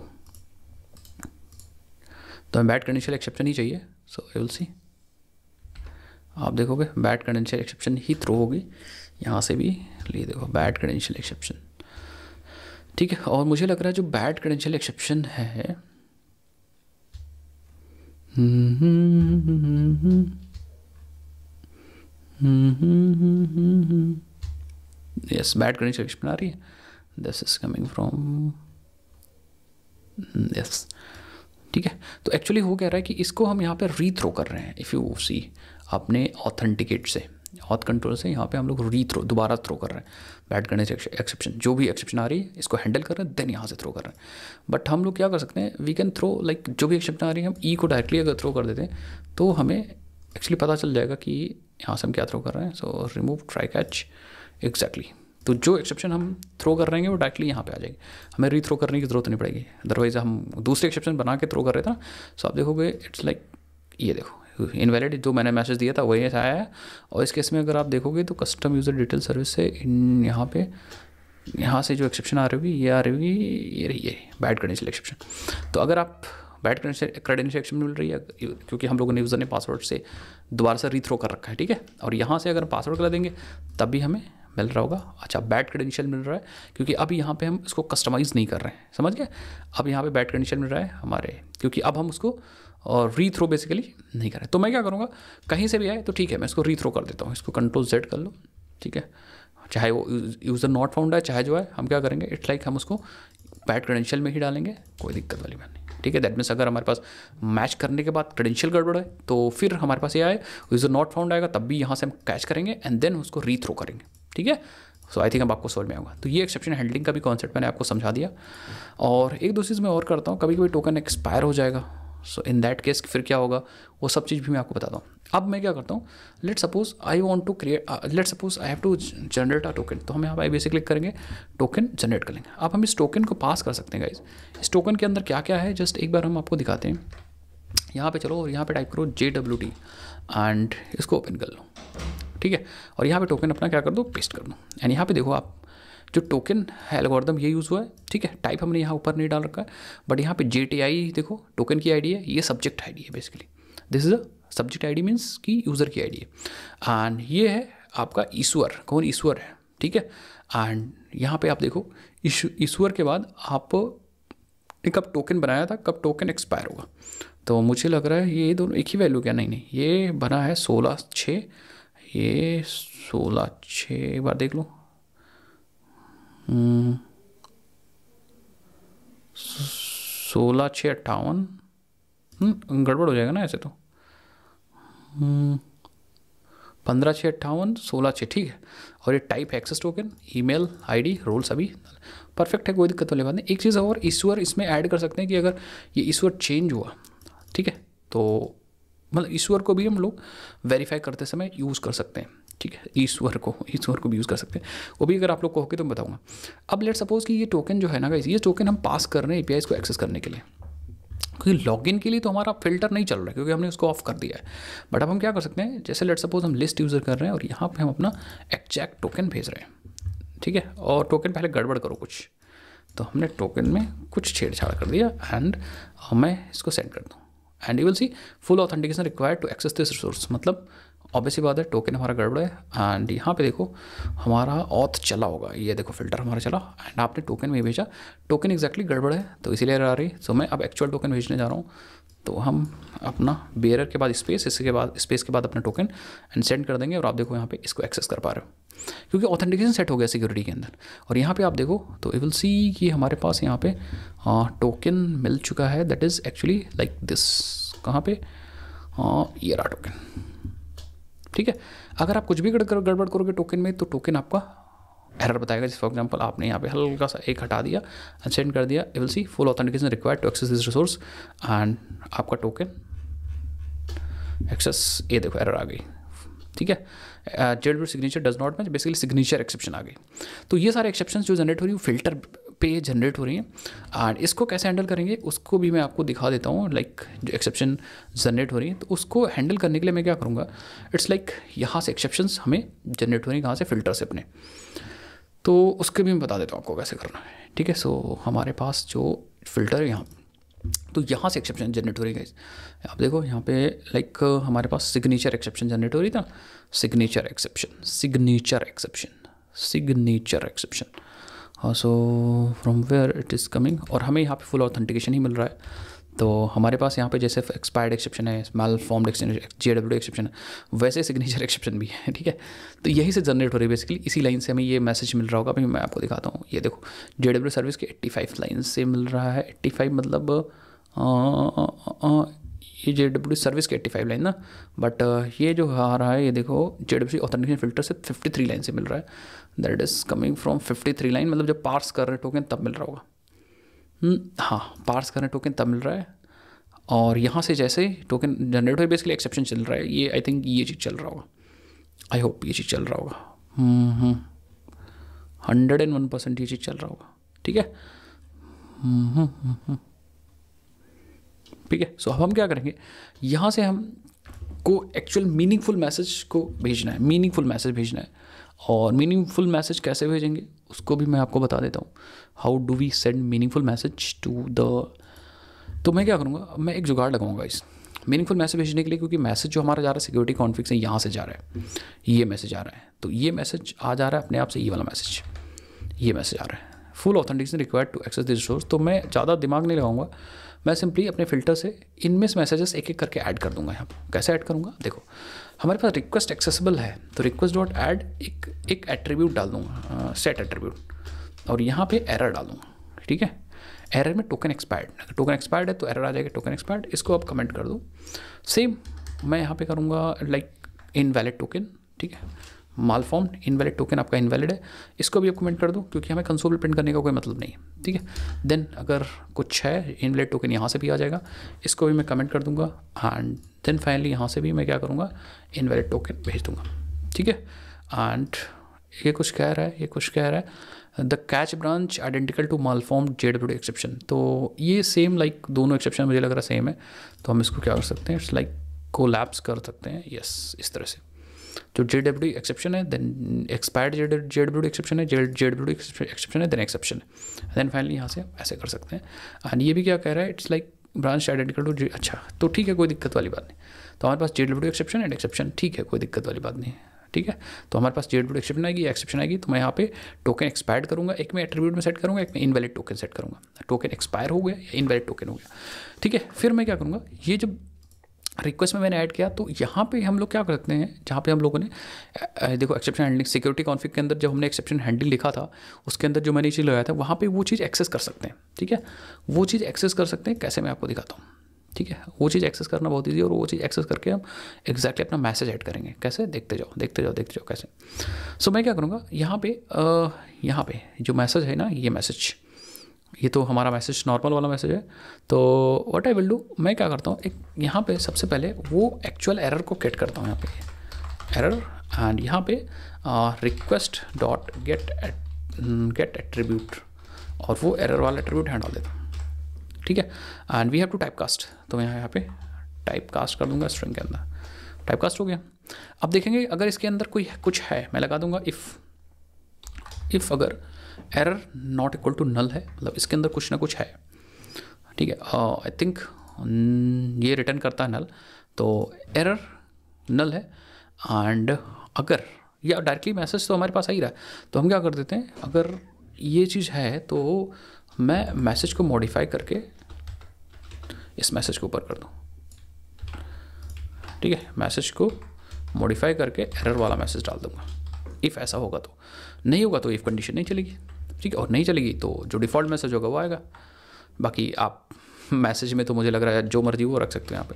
तो हमें बैड क्रेडेंशियल एक्सेप्शन ही चाहिए। सो आई विल सी, आप देखोगे बैड क्रेडेंशियल एक्सेप्शन ही थ्रो होगी यहाँ से भी, लिए देखो बैड क्रेडेंशियल एक्सेप्शन, ठीक है। और मुझे लग रहा है जो बैड क्रेडेंशियल एक्सेप्शन है यस, बैड क्रेडेंशियल एक्सेप्शन आ रही है, this is coming from yes, ठीक है। तो एक्चुअली हो क्या रहा है कि इसको हम यहाँ पे रीथ्रो कर रहे हैं। इफ़ यू सी अपने ऑथेंटिकेट से, ऑथ कंट्रोल से यहाँ पे हम लोग रीथ्रो दोबारा थ्रो कर रहे हैं बैड क्रेडेंशियल एक्सेप्शन, जो भी एक्सेप्शन आ रही है इसको हैंडल कर रहे हैं, देन यहाँ से थ्रो कर रहे हैं। बट हम लोग क्या कर सकते हैं, वी कैन थ्रो लाइक जो भी एक्सेप्शन आ रही है हम ई को डायरेक्टली अगर थ्रो कर देते हैं तो हमें एक्चुअली पता चल जाएगा कि यहाँ से हम क्या थ्रो कर रहे हैं। So remove try catch, exactly. तो जो एक्सेप्शन हम थ्रो कर रहे हैं वो डायरेक्टली यहाँ पे आ जाएगी, हमें रीथ्रो करने की ज़रूरत नहीं पड़ेगी। अदरवाइज हम दूसरे एक्सेप्शन बना के थ्रो कर रहे थे ना। सो आप देखोगे इट्स लाइक ये देखो इनवैलिड जो मैंने मैसेज दिया था वही आया है। और इस केस में अगर आप देखोगे तो कस्टम यूज़र डिटेल सर्विस से यहाँ पे यहाँ से जो एक्सेप्शन आ रही होगी ये आ रही होगी, ये रही है बैड क्रेडेंशियल एक्सेप्शन। तो अगर आप बैड क्रेडेंशियल एक्सेप्शन मिल रही है क्योंकि हम लोगों ने यूज़र ने पासवर्ड से दोबारा से रीथ्रो कर रखा है, ठीक है। और यहाँ से अगर पासवर्ड करा देंगे तब भी हमें मिल रहा होगा। अच्छा, बैड क्रेडेंशियल मिल रहा है क्योंकि अब यहाँ पे हम इसको कस्टमाइज़ नहीं कर रहे हैं, समझ गए। अब यहाँ पे बैड क्रेडेंशियल मिल रहा है हमारे, क्योंकि अब हम उसको और रीथ्रो बेसिकली नहीं कर रहे। तो मैं क्या करूँगा, कहीं से भी आए तो ठीक है मैं इसको रीथ्रो कर देता हूँ, इसको कंट्रोल Z कर लो, ठीक है। चाहे वो यूज़र नॉट फाउंड है चाहे जो है, हम क्या करेंगे इट्स लाइक हम उसको बैड क्रेडेंशियल में ही डालेंगे, कोई दिक्कत वाली बात नहीं, ठीक है। दैट मीन्स अगर हमारे पास मैच करने के बाद क्रेडेंशियल गड़बड़ है तो फिर हमारे पास ये आए यूज़र नॉट फाउंड आएगा तब भी यहाँ से हम कैच करेंगे एंड देन उसको रीथ्रो करेंगे, ठीक है। सो आई थिंक अब आपको समझ में आएगा। तो ये एक्सेप्शन हैंडलिंग का भी कॉन्सेप्ट मैंने आपको समझा दिया। और एक दो चीज़ मैं और करता हूँ, कभी कभी टोकन एक्सपायर हो जाएगा, सो इन दैट केस फिर क्या होगा वो सब चीज़ भी मैं आपको बताता हूँ। अब मैं क्या करता हूँ, let suppose I want to create, let suppose I have to generate a token. तो हम यहाँ पे बेसिक क्लिक करेंगे, टोकन जनरेट कर लेंगे। अब हम इस टोकन को पास कर सकते हैं गाइज। इस टोकन के अंदर क्या क्या है जस्ट एक बार हम आपको दिखाते हैं। यहाँ पे चलो और यहाँ पे टाइप करो JWT एंड इसको ओपन कर लो, ठीक है। और यहाँ पे टोकन अपना क्या कर दो, पेस्ट कर दो। एंड यहाँ पे देखो आप जो टोकन है एल्गोरिथम ये यूज़ हुआ है, ठीक है। टाइप हमने यहाँ ऊपर नहीं डाल रखा है, बट यहाँ पे JTI देखो टोकन की आईडी है, ये सब्जेक्ट आईडी है basically. This is a subject ID means कि यूज़र की आईडी है। एंड ये है आपका ईश्वर, कौन ईश्वर है, ठीक है। एंड यहाँ पे आप देखो ईश्वर के बाद आप कब टोकन बनाया था, कब टोकन एक्सपायर होगा। तो मुझे लग रहा है ये दोनों एक ही वैल्यू क्या, नहीं ये बना है 16/6, ये 16/6 एक बार देख लो, 16/6/58 गड़बड़ हो जाएगा ना ऐसे तो, 15/6/58 16/6, ठीक है। और ये type access token, email ID role सभी परफेक्ट है, कोई दिक्कत वाली बात नहीं। एक चीज़ और ईश्वर इसमें ऐड कर सकते हैं कि अगर ये ईश्वर चेंज हुआ, ठीक है, तो मतलब ईश्वर को भी हम लोग वेरीफाई करते समय यूज़ कर सकते हैं, ठीक है। ईश्वर को भी यूज़ कर सकते हैं, वो भी अगर आप लोग कहोगे तो मैं बताऊँगा। अब लेट सपोज कि ये टोकन जो है ना गाइस, ये टोकन हम पास कर रहे हैं APIs को एक्सेस करने के लिए, क्योंकि लॉगिन के लिए तो हमारा फिल्टर नहीं चल रहा है क्योंकि हमने उसको ऑफ कर दिया है। बट अब हम क्या कर सकते हैं, जैसे लेट सपोज हम लिस्ट यूज़र कर रहे हैं और यहाँ पे हम अपना एग्जैक्ट टोकन भेज रहे हैं, ठीक है, और टोकन पहले गड़बड़ करो कुछ, तो हमने टोकन में कुछ छेड़छाड़ कर दिया एंड मैं इसको सेंड कर दूँ and you will see full authentication required to access this resource. मतलब ऑब्वियसली बात है टोकन हमारा गड़बड़ है एंड यहाँ पे देखो हमारा ऑथ चला होगा, ये देखो फिल्टर हमारा चला एंड आपने टोकन में भेजा, टोकन एग्जैक्टली गड़बड़ है तो इसीलिए आ रही। सो मैं अब एक्चुअल टोकन भेजने जा रहा हूँ, तो हम अपना बेयरर के बाद स्पेस, इसके बाद स्पेस के बाद अपना टोकन एंड सेंड कर देंगे और आप देखो यहाँ पे इसको एक्सेस कर पा रहे हो क्योंकि ऑथेंटिकेशन सेट हो गया सिक्योरिटी के अंदर। और यहाँ पे आप देखो तो यू विल सी कि हमारे पास यहाँ पे टोकन मिल चुका है, that is actually like this, कहाँ पे, ये रहा टोकन, ठीक है। अगर आप कुछ भी गड़बड़ करोगे टोकन में तो टोकन आपका एरर बताएगा। जैसे फॉर एग्जांपल आपने यहाँ पे हल्का सा एक हटा दिया एंड सेंड कर दिया, you will see full authentication required to access this resource and आपका टोकन एक्सेस, ये देखो एरर आ गई, ठीक है। JW signature does not match, basically signature exception आ गई। तो ये सारे एक्सेप्शन जो जनरेट हो रही है फिल्टर पे जनरेट हो रही हैं एंड इसको कैसे हैंडल करेंगे उसको भी मैं आपको दिखा देता हूँ। लाइक जो एक्सेप्शन जनरेट हो रही है तो उसको हैंडल करने के लिए मैं क्या करूँगा, इट्स लाइक यहाँ से एक्सेप्शंस हमें जनरेट हो रही हैं कहाँ से, फिल्टर से अपने, तो उसके भी मैं बता देता हूँ आपको कैसे करना है, ठीक है। सो हमारे पास जो फिल्टर है यहाँ, तो यहाँ से एक्सेप्शन जनरेट हो रही है, आप देखो यहाँ पे लाइक हमारे पास सिग्नेचर एक्सेप्शन जनरेट हो रही था, signature exception, signature exception, signature exception, so from where it is coming, और हमें यहाँ पे फुल ऑथेंटिकेशन ही मिल रहा है। तो हमारे पास यहाँ पे जैसे एक्सपायर्ड एक्सेप्शन है, मैल फॉर्म्ड जेडब्ल्यू एक्सेप्शन है, वैसे सिग्नेचर एक्सेप्शन भी है, ठीक है। तो यही से जनरेट हो रही है बेसिकली, इसी लाइन से हमें ये मैसेज मिल रहा होगा। अभी मैं आपको दिखाता हूँ, ये देखो जेडब्ल्यू सर्विस के 85 लाइन से मिल रहा है, 85 मतलब ये जेडब्ल्यू सर्विस के 85 लाइन ना, बट ये जो आ रहा है ये देखो जेडब्ल्यू ऑथेंटिकेशन फिल्टर से 53 लाइन से मिल रहा है, that is coming from 53 line, मतलब जब पार्स कर रहे टोकन तब मिल रहा होगा। हाँ, पार्स करने टोकन तब मिल रहा है, और यहाँ से जैसे टोकन जनरेट हुए बेसिकली एक्सेप्शन चल रहा है, ये आई थिंक ये चीज़ चल रहा होगा, आई होप ये चीज़ चल रहा होगा, 101% ये चीज़ चल रहा होगा, ठीक है। ठीक है, सो अब हम क्या करेंगे, यहाँ से हम को एक्चुअल मीनिंगफुल मैसेज को भेजना है, मीनिंगफुल मैसेज भेजना है, और मीनिंगफुल मैसेज कैसे भेजेंगे उसको भी मैं आपको बता देता हूँ। How do we send meaningful message to the, तो मैं क्या करूँगा, मैं एक जुगाड़ लगाऊंगा इस मीनिंगफुल मैसेज भेजने के लिए, क्योंकि मैसेज जो हमारा जा रहा है सिक्योरिटी कॉन्फ्लिक्ट से यहाँ से जा रहा है, ये मैसेज आ रहा है, तो ये मैसेज आ जा रहा है अपने आप से, ये वाला मैसेज, ये मैसेज आ रहा है, full authentication required to access this resource. तो मैं ज़्यादा दिमाग नहीं लगाऊंगा, मैं सिंपली अपने फिल्टर से इनमें मैसेजेस एक एक करके ऐड कर दूंगा। यहाँ पर कैसे ऐड करूँगा, देखो हमारे पास रिक्वेस्ट एक्सेसिबल है, तो रिक्वेस्ट डॉट ऐड एक एट्रीब्यूट डाल दूँगा, सेट एट्रीब्यूट, और यहाँ पे एरर डाल दूँगा, ठीक है। एरर में टोकन एक्सपायर्ड, अगर टोकन एक्सपायर्ड है तो एरर आ जाएगा टोकन एक्सपायर्ड, इसको आप कमेंट कर दो। सेम मैं यहाँ पे करूँगा लाइक इनवैलिड टोकन, ठीक है, माल फॉर्म्ड इनवैलिड टोकन आपका इनवैलिड है, इसको भी आप कमेंट कर दो, क्योंकि हमें कंसोल प्रिंट करने का कोई मतलब नहीं है, ठीक है। देन अगर कुछ है इनवैलिड टोकन यहाँ से भी आ जाएगा, इसको भी मैं कमेंट कर दूंगा, एंड देन फाइनली यहाँ से भी मैं क्या करूँगा, इनवैलिड टोकन भेज दूँगा, ठीक है। एंड ये कुछ कह रहा है, ये कुछ कह रहा है the catch branch identical to malformed JW exception, तो ये सेम लाइक दोनों एक्सेप्शन मुझे लग रहा है सेम है, तो हम इसको क्या कर सकते हैं, इट्स लाइक कोलैप्स कर सकते हैं, यस इस तरह से। जो जेडब्ल्यू एक्सेप्शन है, देन एक्सपायर्ड जेडब्ल्यू एक्सेप्शन है, जेडब्ल्यू एक्सेप्शन है, देन एक्सेप्शन है, देन फाइनली यहाँ से ऐसे कर सकते हैं। एंड ये भी क्या कह रहा है, it's like branch identical to, अच्छा तो ठीक है, कोई दिक्कत वाली बात नहीं। तो हमारे पास जेडब्ल्यू एक्सेप्शन एंड एक्सेप्शन, ठीक है, कोई दिक्कत वाली बात नहीं है, ठीक है। तो हमारे पास जेडब्ल्यू एक्सेप्शन आएगी, एक्सेप्शन आएगी, तो मैं यहाँ पे टोकन एक्सपायर्ड करूँगा, एक में एट्रीब्यूट में सेट करूँगा, एक में इनवैलिड टोकन सेट करूँगा, टोकन एक्सपायर हो गया या इनवैलिड टोकन हो गया, ठीक है। फिर मैं क्या करूँगा, ये जब रिक्वेस्ट में मैंने ऐड किया तो यहाँ पे हम लोग क्या करते हैं, जहाँ पे हम लोगों ने देखो एक्सेप्शन हैंडलिंग सिक्योरिटी कॉन्फिग के अंदर जब हमने एक्सेप्शन हैंडलिंग लिखा था, उसके अंदर जो मैंने चीज़ लगाया था वहाँ पे वो चीज़ एक्सेस कर सकते हैं, ठीक है। वो चीज़ एक्सेस कर सकते हैं, कैसे मैं आपको दिखाता हूँ, ठीक है। वो चीज़ एक्सेस करना बहुत ईजी, और वो चीज़ एक्सेस करके हम एक्जैक्टली अपना मैसेज ऐड करेंगे, कैसे, देखते जाओ देखते जाओ देखते जाओ कैसे। सो मैं क्या करूँगा, यहाँ पे जो मैसेज है ना, ये मैसेज, ये तो हमारा मैसेज नॉर्मल वाला मैसेज है, तो व्हाट आई विल डू, मैं क्या करता हूँ, एक यहाँ पे सबसे पहले वो एक्चुअल एरर को गेट करता हूँ, यहाँ पे एरर, एंड यहाँ पे रिक्वेस्ट डॉट गेट एट्रीब्यूट, और वो एरर वाला एट्रीब्यूट हैंड डाल देता हूँ, ठीक है। And we have to type cast, तो मैं यहाँ पे टाइप कास्ट कर दूँगा स्ट्रिंग के अंदर, टाइप कास्ट हो गया। अब देखेंगे अगर इसके अंदर कोई कुछ है, मैं लगा दूँगा इफ़ इफ़ अगर error not equal to null है, मतलब इसके अंदर कुछ ना कुछ है, ठीक है, आई थिंक ये रिटर्न करता है नल, तो एरर नल है। एंड अगर या डायरेक्टली मैसेज तो हमारे पास आ ही रहा है, तो हम क्या कर देते हैं, अगर ये चीज़ है तो मैं मैसेज को मॉडिफाई करके इस मैसेज को ऊपर कर दूँ, ठीक है, मैसेज को मॉडिफाई करके एरर वाला मैसेज डाल दूँगा। इफ़ ऐसा होगा तो, नहीं होगा तो इफ़ कंडीशन नहीं चलेगी, ठीक है, और नहीं चलेगी तो जो डिफ़ॉल्ट मैसेज होगा वो आएगा। बाकी आप मैसेज में तो मुझे लग रहा है जो मर्जी वो रख सकते हो, यहाँ पे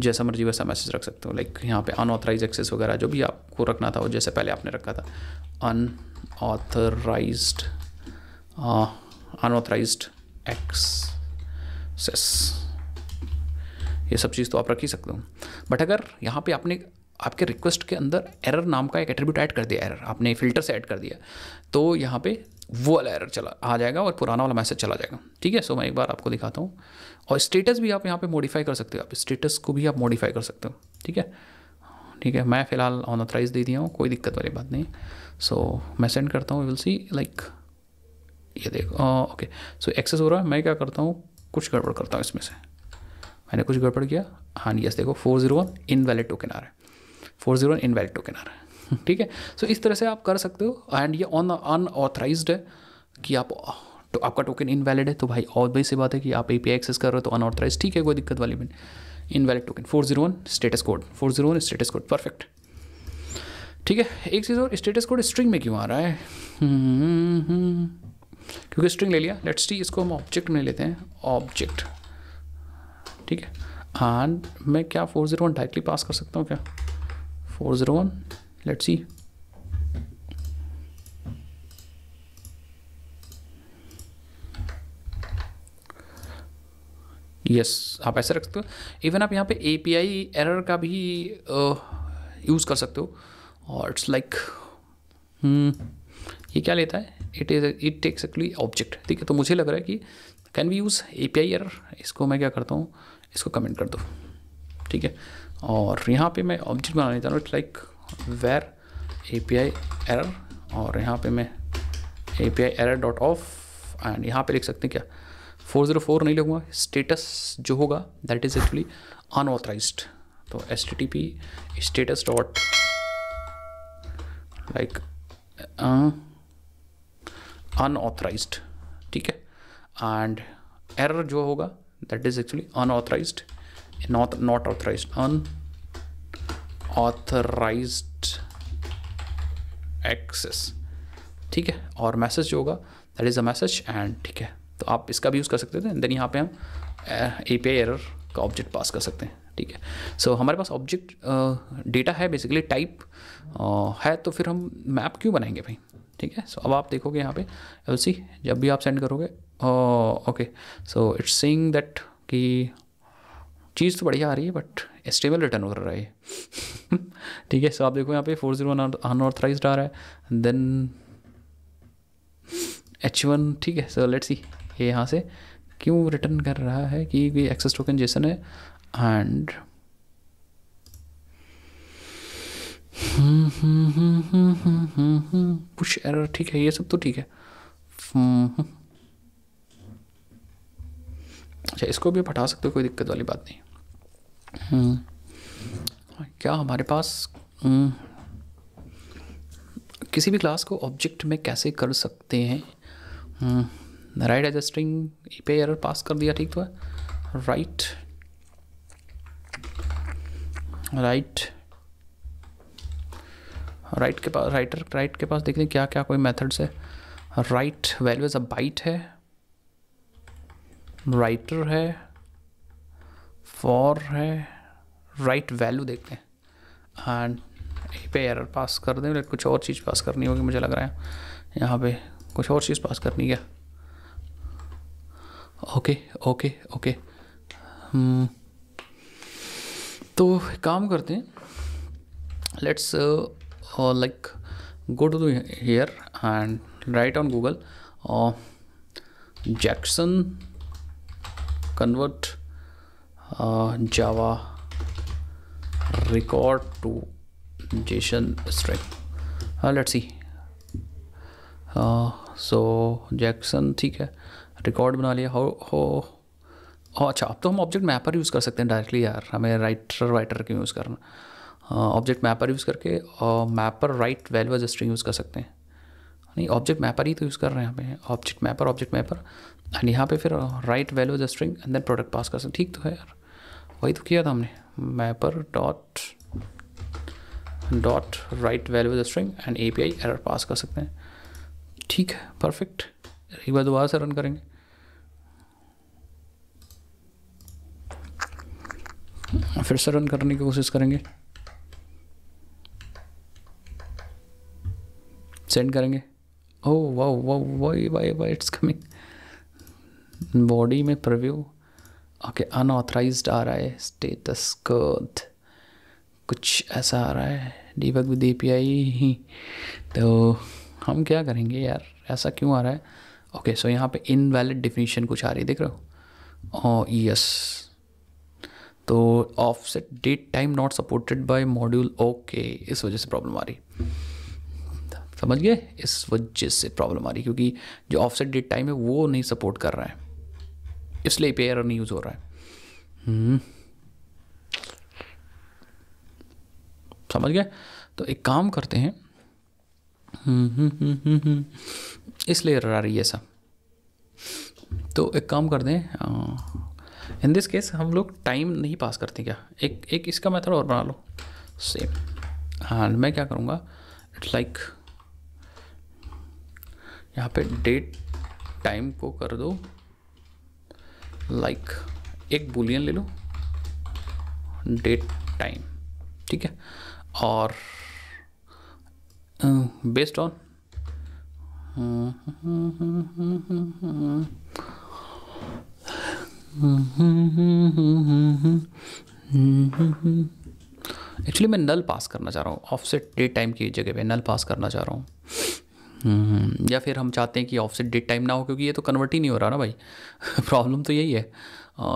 जैसा मर्जी वैसा मैसेज रख सकते हो। लाइक यहाँ पे अनऑथराइज एक्सेस वगैरह जो भी आपको रखना था वो जैसे पहले आपने रखा था, अनऑथराइज्ड एक्सेस, ये सब चीज़ तो आप रख ही सकते हो। बट अगर यहाँ पे आपने आपके रिक्वेस्ट के अंदर एरर नाम का एक एट्रीब्यूट ऐड कर दिया, एरर आपने फ़िल्टर से ऐड कर दिया, तो यहाँ पे वो वाला एरर चला आ जाएगा और पुराना वाला मैसेज चला जाएगा, ठीक है। सो मैं एक बार आपको दिखाता हूँ। और स्टेटस भी आप यहाँ पे मॉडिफाई कर सकते हो, आप स्टेटस को भी आप मॉडिफाई कर सकते हो, ठीक है, ठीक है। मैं फ़िलहाल अनऑथराइज दे दिया हूँ, कोई दिक्कत वाली बात नहीं। सो मैं सेंड करता हूँ, विल सी लाइक ये देखो, ओके। सो एक्सेस हो रहा है, मैं क्या करता हूँ, कुछ गड़बड़ करता हूँ इसमें से, मैंने कुछ गड़बड़ किया, हाँ यस देखो 401 इनवैलिड टोकन आ रहा है, 401 इनवैलिड टोकन आ रहा है, ठीक है। सो इस तरह से आप कर सकते हो। एंड ये अनऑथराइज्ड है कि आप तो आपका टोकन इनवैलिड है, तो भाई ऑब्वियस सी बात है कि आप API एक्सेस कर रहे हो तो अनऑथराइज, ठीक है, कोई दिक्कत वाली भी नहीं। Invalid token 401 status code, 401 status code, perfect, ठीक है। एक चीज़ और, स्टेटस कोड स्ट्रिंग में क्यों आ रहा है, क्योंकि स्ट्रिंग ले लिया। लेट्स सी, इसको हम ऑब्जेक्ट में लेते हैं, ऑब्जेक्ट, ठीक है। एंड मैं क्या 401 डायरेक्टली पास कर सकता हूँ क्या, 401, लेट्स सी, यस आप ऐसे रख सकते हो। इवन आप यहाँ पे API एरर का भी यूज़ कर सकते हो। और इट्स लाइक ये क्या लेता है, इट टेक्स एक्चुअली ऑब्जेक्ट, ठीक है। तो मुझे लग रहा है कि can we use API error, इसको मैं क्या करता हूँ, इसको कमेंट कर दो, ठीक है। और यहाँ पे मैं ऑब्जेक्ट बनाना चाहता हूँ, it's like where API error, और यहाँ पे मैं API error dot of, and यहाँ पे लिख सकते हैं क्या 404 नहीं लगूंगा, स्टेटस जो होगा दैट इज़ एक्चुअली अनऑथराइज्ड, तो HTTP status dot like unauthorised, ठीक है। एंड एरर जो होगा that is actually unauthorised, not authorised, unauthorised access, ठीक है। और मैसेज जो होगा that is a message, and ठीक है, तो आप इसका भी यूज़ कर सकते थे। देन यहाँ पे हम API एरर का ऑब्जेक्ट पास कर सकते हैं, ठीक है। सो हमारे पास ऑब्जेक्ट डेटा है, बेसिकली टाइप है, तो फिर हम मैप क्यों बनाएंगे भाई, ठीक है। सो अब आप देखोगे यहाँ पे LC जब भी आप सेंड करोगे, okay, so it's saying that कि चीज़ तो बढ़िया आ रही है बट HTML रिटर्न हो रहा है ठीक है। सो आप देखो यहाँ पे 401 अनऑथराइज्ड आ रहा है, देन H1, ठीक है। सो लेट्स सी ये यहाँ से क्यों रिटर्न कर रहा है कि ये एक्सेस टोकन जेसन है, एंड पुश एरर, ठीक है, ये सब तो ठीक है। अच्छा, इसको भी हटा सकते हो, कोई दिक्कत वाली बात नहीं। क्या हमारे पास किसी भी क्लास को ऑब्जेक्ट में कैसे कर सकते हैं, write as a string API error pass कर दिया, ठीक तो है, राइट के पास राइट के पास देखते हैं क्या क्या कोई मेथड्स है। Write value as a byte है, राइटर है, फॉर है, राइट वैल्यू देखते हैं, एंड API एरर पास कर दें, कुछ और चीज़ पास करनी होगी मुझे लग रहा है, यहाँ पे कुछ और चीज़ पास करनी है। ओके, तो काम करते हैं, let's like go to here and write on Google Jackson convert Java record to JSON string, let's see, so Jackson ठीक है, रिकॉर्ड बना लिया। हो अच्छा, अब तो हम ऑब्जेक्ट मैपर यूज़ कर सकते हैं डायरेक्टली यार, हमें राइटर क्यों यूज़ करना। ऑब्जेक्ट मैपर यूज़ करके mapper write value as string use कर सकते हैं। नहीं, ऑब्जेक्ट मैपर ही तो यूज़ कर रहे हैं यहाँ पे, ऑब्जेक्ट मैपर एंड यहाँ पे फिर write value as string and then product pass कर सकते। ठीक तो है यार, वही तो किया था हमने, mapper dot write value as string and API error pass कर सकते हैं। ठीक है, परफेक्ट। एक बार दोबारा से रन करेंगे। फिर से रन करने की कोशिश करेंगे, सेंड करेंगे। Oh wow wow, why it's coming. Body में प्रीव्यू, ओके, अनऑथराइज्ड आ रहा है, स्टेटस कोड कुछ ऐसा आ रहा है, डीबग विद API। तो हम क्या करेंगे यार, ऐसा क्यों आ रहा है। ओके, सो यहाँ पे इनवैलिड डिफिनीशन कुछ आ रही है, देख रहे हो। यस, तो offset date time not supported by module. Okay, इस वजह से प्रॉब्लम आ रही, समझ गए, इस वजह से प्रॉब्लम आ रही, क्योंकि जो ऑफसेट डेट टाइम है वो नहीं सपोर्ट कर रहा है, इसलिए API एरर नहीं यूज़ हो रहा है। समझ गए। तो एक काम करते हैं, इसलिए एरर आ रही है ऐसा। तो एक काम करते हैं, इन दिस केस हम लोग टाइम नहीं पास करते क्या, एक इसका मेथड और बना लो सेम। हाँ, मैं क्या करूँगा, इट्स लाइक यहाँ पे डेट टाइम को कर दो लाइक एक बुलियन ले लो, डेट टाइम, ठीक है, और बेस्ड ऑन एक्चुअली मैं नल पास करना चाह रहा हूँ, ऑफसेट डेट टाइम की जगह पे नल पास करना चाह रहा हूँ। या फिर हम चाहते हैं कि ऑफसेट डेट टाइम ना हो, क्योंकि ये तो कन्वर्ट ही नहीं हो रहा ना भाई। प्रॉब्लम तो यही है,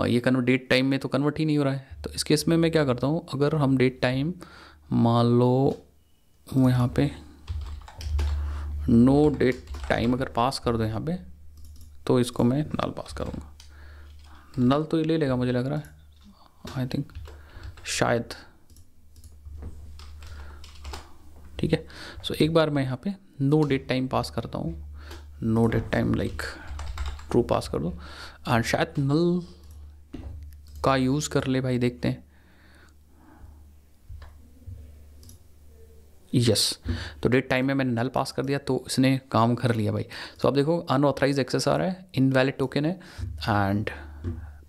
ये कन्वर्ट डेट टाइम में तो कन्वर्ट ही नहीं हो रहा है। तो इस केस में मैं क्या करता हूँ, अगर हम डेट टाइम मान लो यहाँ पे नो डेट टाइम अगर पास कर दो यहाँ पे, तो इसको मैं नल पास करूँगा। नल तो ये ले लेगा मुझे लग रहा है, आई थिंक, शायद। ठीक है, सो एक बार मैं यहाँ पे नो डेट टाइम पास करता हूँ, no date time like true pass कर दो, और शायद नल का यूज़ कर ले भाई, देखते हैं। यस, तो डेट टाइम में मैंने नल पास कर दिया तो इसने काम कर लिया भाई। सो अब देखो अनऑथराइज्ड एक्सेस आ रहा है, इनवैलिड टोकन है एंड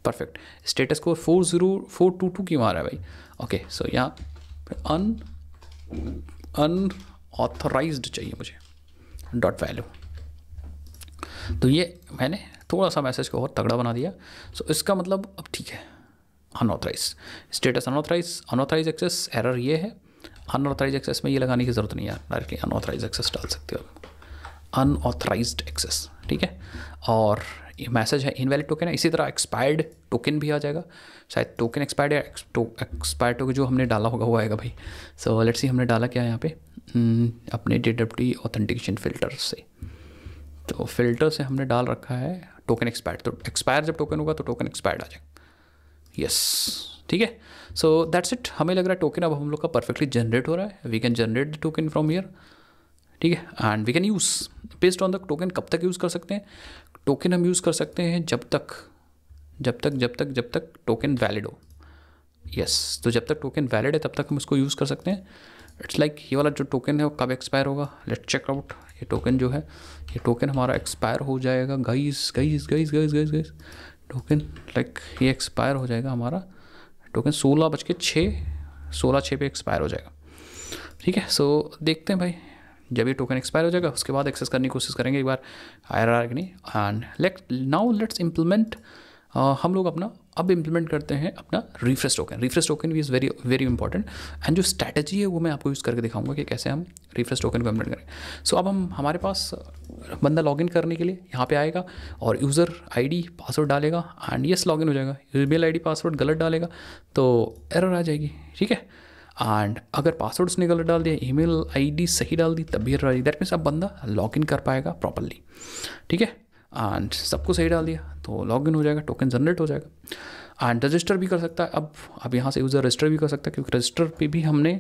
परफेक्ट। स्टेटस को 40422 क्यों आ रहा है भाई। ओके, सो यहाँ अनऑथराइज्ड चाहिए मुझे, डॉट वैल्यू। तो ये मैंने थोड़ा सा मैसेज को और तगड़ा बना दिया। सो इसका मतलब अब ठीक है, unauthorise status, unauthorise access error ये है। अनऑथराइज एक्सेस में ये लगाने की ज़रूरत नहीं है, डायरेक्टली अनऑथराइज एक्सेस डाल सकते हो आप, अनऑथराइज्ड एक्सेस, ठीक है। और ये मैसेज है इनवैलिड टोकन है। इसी तरह एक्सपायर्ड टोकन भी आ जाएगा, शायद टोकन एक्सपायर्ड या एक्सपायर्ड टोकन जो हमने डाला होगा वो आएगा भाई। सो लेट्स सी हमने डाला क्या है यहाँ पे, अपने DWT ऑथेंटिकेशन फ़िल्टर से। तो फिल्टर से हमने डाल रखा है टोकन एक्सपायर्ड, तो एक्सपायर जब टोकन होगा तो टोकन एक्सपायर्ड आ जाएगा। यस, ठीक है। So that's it. हमें लग रहा है टोकन अब हम लोग का परफेक्टली जनरेट हो रहा है। We can generate the token from here, ठीक है, and we can use based on the token. कब तक यूज़ कर सकते हैं टोकन, हम यूज़ कर सकते हैं जब तक टोकन वैलिड हो। यस, तो जब तक टोकन वैलिड है तब तक हम उसको यूज़ कर सकते हैं। इट्स लाइक ये वाला जो टोकन है वो कब एक्सपायर होगा, लेट्स चेक आउट। ये टोकन जो है, ये टोकन हमारा एक्सपायर हो जाएगा गाइस, टोकन लाइक ये एक्सपायर हो जाएगा हमारा टोकन 16:06 पे एक्सपायर हो जाएगा, ठीक है। सो देखते हैं भाई, जब ये टोकन एक्सपायर हो जाएगा उसके बाद एक्सेस करने की कोशिश करेंगे एक बार IRR नहीं। एंड लेट्स इम्प्लीमेंट, हम लोग अपना अब इम्प्लीमेंट करते हैं अपना रिफ्रेश टोकन। रिफ्रेश टोकन भी is very very important, and जो स्ट्रैटेजी है वो मैं आपको यूज़ करके दिखाऊंगा कि कैसे हम रिफ्रेश टोकन को इम्प्लीमेंट करें। सो अब हम हमारे पास बंदा लॉगिन करने के लिए यहाँ पे आएगा और यूज़र ID पासवर्ड डालेगा एंड यस लॉगिन हो जाएगा। ईमेल ID पासवर्ड गलत डालेगा तो एरर आ जाएगी, ठीक है। एंड अगर पासवर्ड उसने गलत डाल दिया, ईमेल आईडी सही डाल दी, तब भी दैट मीन्स अब बंदा लॉगिन कर पाएगा प्रॉपरली, ठीक है। एंड सबको सही डाल दिया तो लॉगिन हो जाएगा, टोकन जनरेट हो जाएगा। एंड रजिस्टर भी कर सकता है, अब यहाँ से यूज़र रजिस्टर भी कर सकता है, क्योंकि रजिस्टर पे भी हमने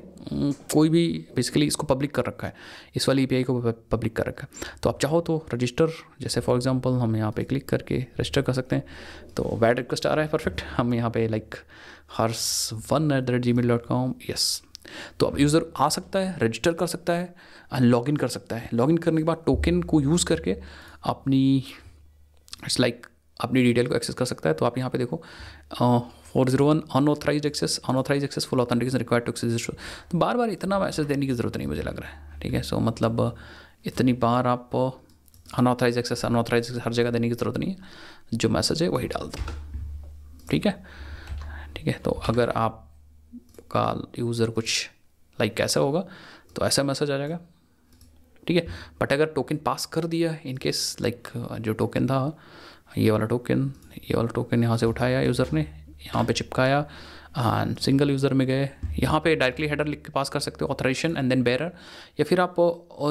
कोई भी बेसिकली इसको पब्लिक कर रखा है, इस वाली API को पब्लिक कर रखा है। तो आप चाहो तो रजिस्टर, जैसे फॉर एग्जांपल हम यहाँ पे क्लिक करके रजिस्टर कर सकते हैं, तो बैड रिक्वेस्ट आ रहा है, परफेक्ट। हम यहाँ पे लाइक hars1@gmail.com, यस। तो अब यूज़र आ सकता है, रजिस्टर कर सकता है एंड लॉगिन कर सकता है। लॉगिन करने के बाद टोकन को यूज़ करके अपनी इट्स लाइक अपनी डिटेल को एक्सेस कर सकता है। तो आप यहाँ पे देखो 401 unauthorised access full authentication required to access. तो बार बार इतना मैसेज देने की ज़रूरत नहीं मुझे लग रहा है, ठीक है। सो मतलब इतनी बार आप अनऑथराइज एक्सेस हर जगह देने की ज़रूरत नहीं है, जो मैसेज है वही डाल दो, ठीक है, ठीक है। तो अगर आपका यूज़र कुछ लाइक कैसा होगा तो ऐसा मैसेज आ जाएगा, ठीक है। बट अगर टोकन पास कर दिया इन केस लाइक जो टोकन था, ये वाला टोकन यहाँ से उठाया यूज़र ने, यहाँ पे चिपकाया एंड सिंगल यूज़र में गए, यहाँ पे डायरेक्टली हेडर लिख के पास कर सकते हो ऑथराइजेशन एंड देन बेयरर, या फिर आप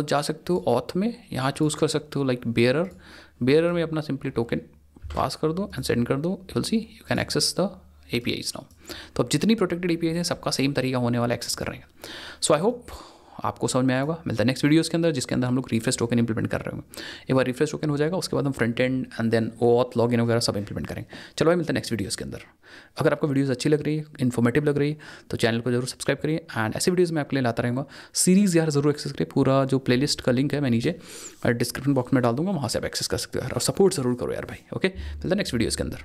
जा सकते हो ऑथ में, यहाँ चूज़ कर सकते हो लाइक बेयरर में अपना सिंपली टोकन पास कर दो एंड सेंड कर दो, you will see you can access the APIs now. तो अब जितनी प्रोटेक्टेड APIs हैं सबका सेम तरीका होने वाला एक्सेस कर रहे हैं। सो आई होप आपको समझ में आया होगा। मिलता है नेक्स्ट वीडियोस के अंदर, जिसके अंदर हम लोग रिफ्रेश टोकन इंप्लीमेंट कर रहे होंगे। एक बार रिफ्रेश टोकन हो जाएगा उसके बाद हम front end and then OAuth login वगैरह सब इंप्लीमेंट करेंगे। चलो भाई, मिलता है नेक्स्ट वीडियोस के अंदर। अगर आपको वीडियोस अच्छी लग रही है, इन्फॉर्मेटिव लग रही है, तो चैनल को जरूर सब्सक्राइब करिए एंड ऐसे वीडियोज़ मैं आपके लिए लाता रहूँगा। सीरीज़ यार जरूर एक्सेस करिए, पूरा जो प्लेलिस्ट का लिंक है मैं नीचे डिस्क्रिप्शन बॉक्स में डाल दूँगा, वहाँ से आप एक्सेस कर सकते हो यार, और सपोर्ट जरूर करो यार भाई। ओके, मिलता है नेक्स्ट वीडियोज़ के अंदर।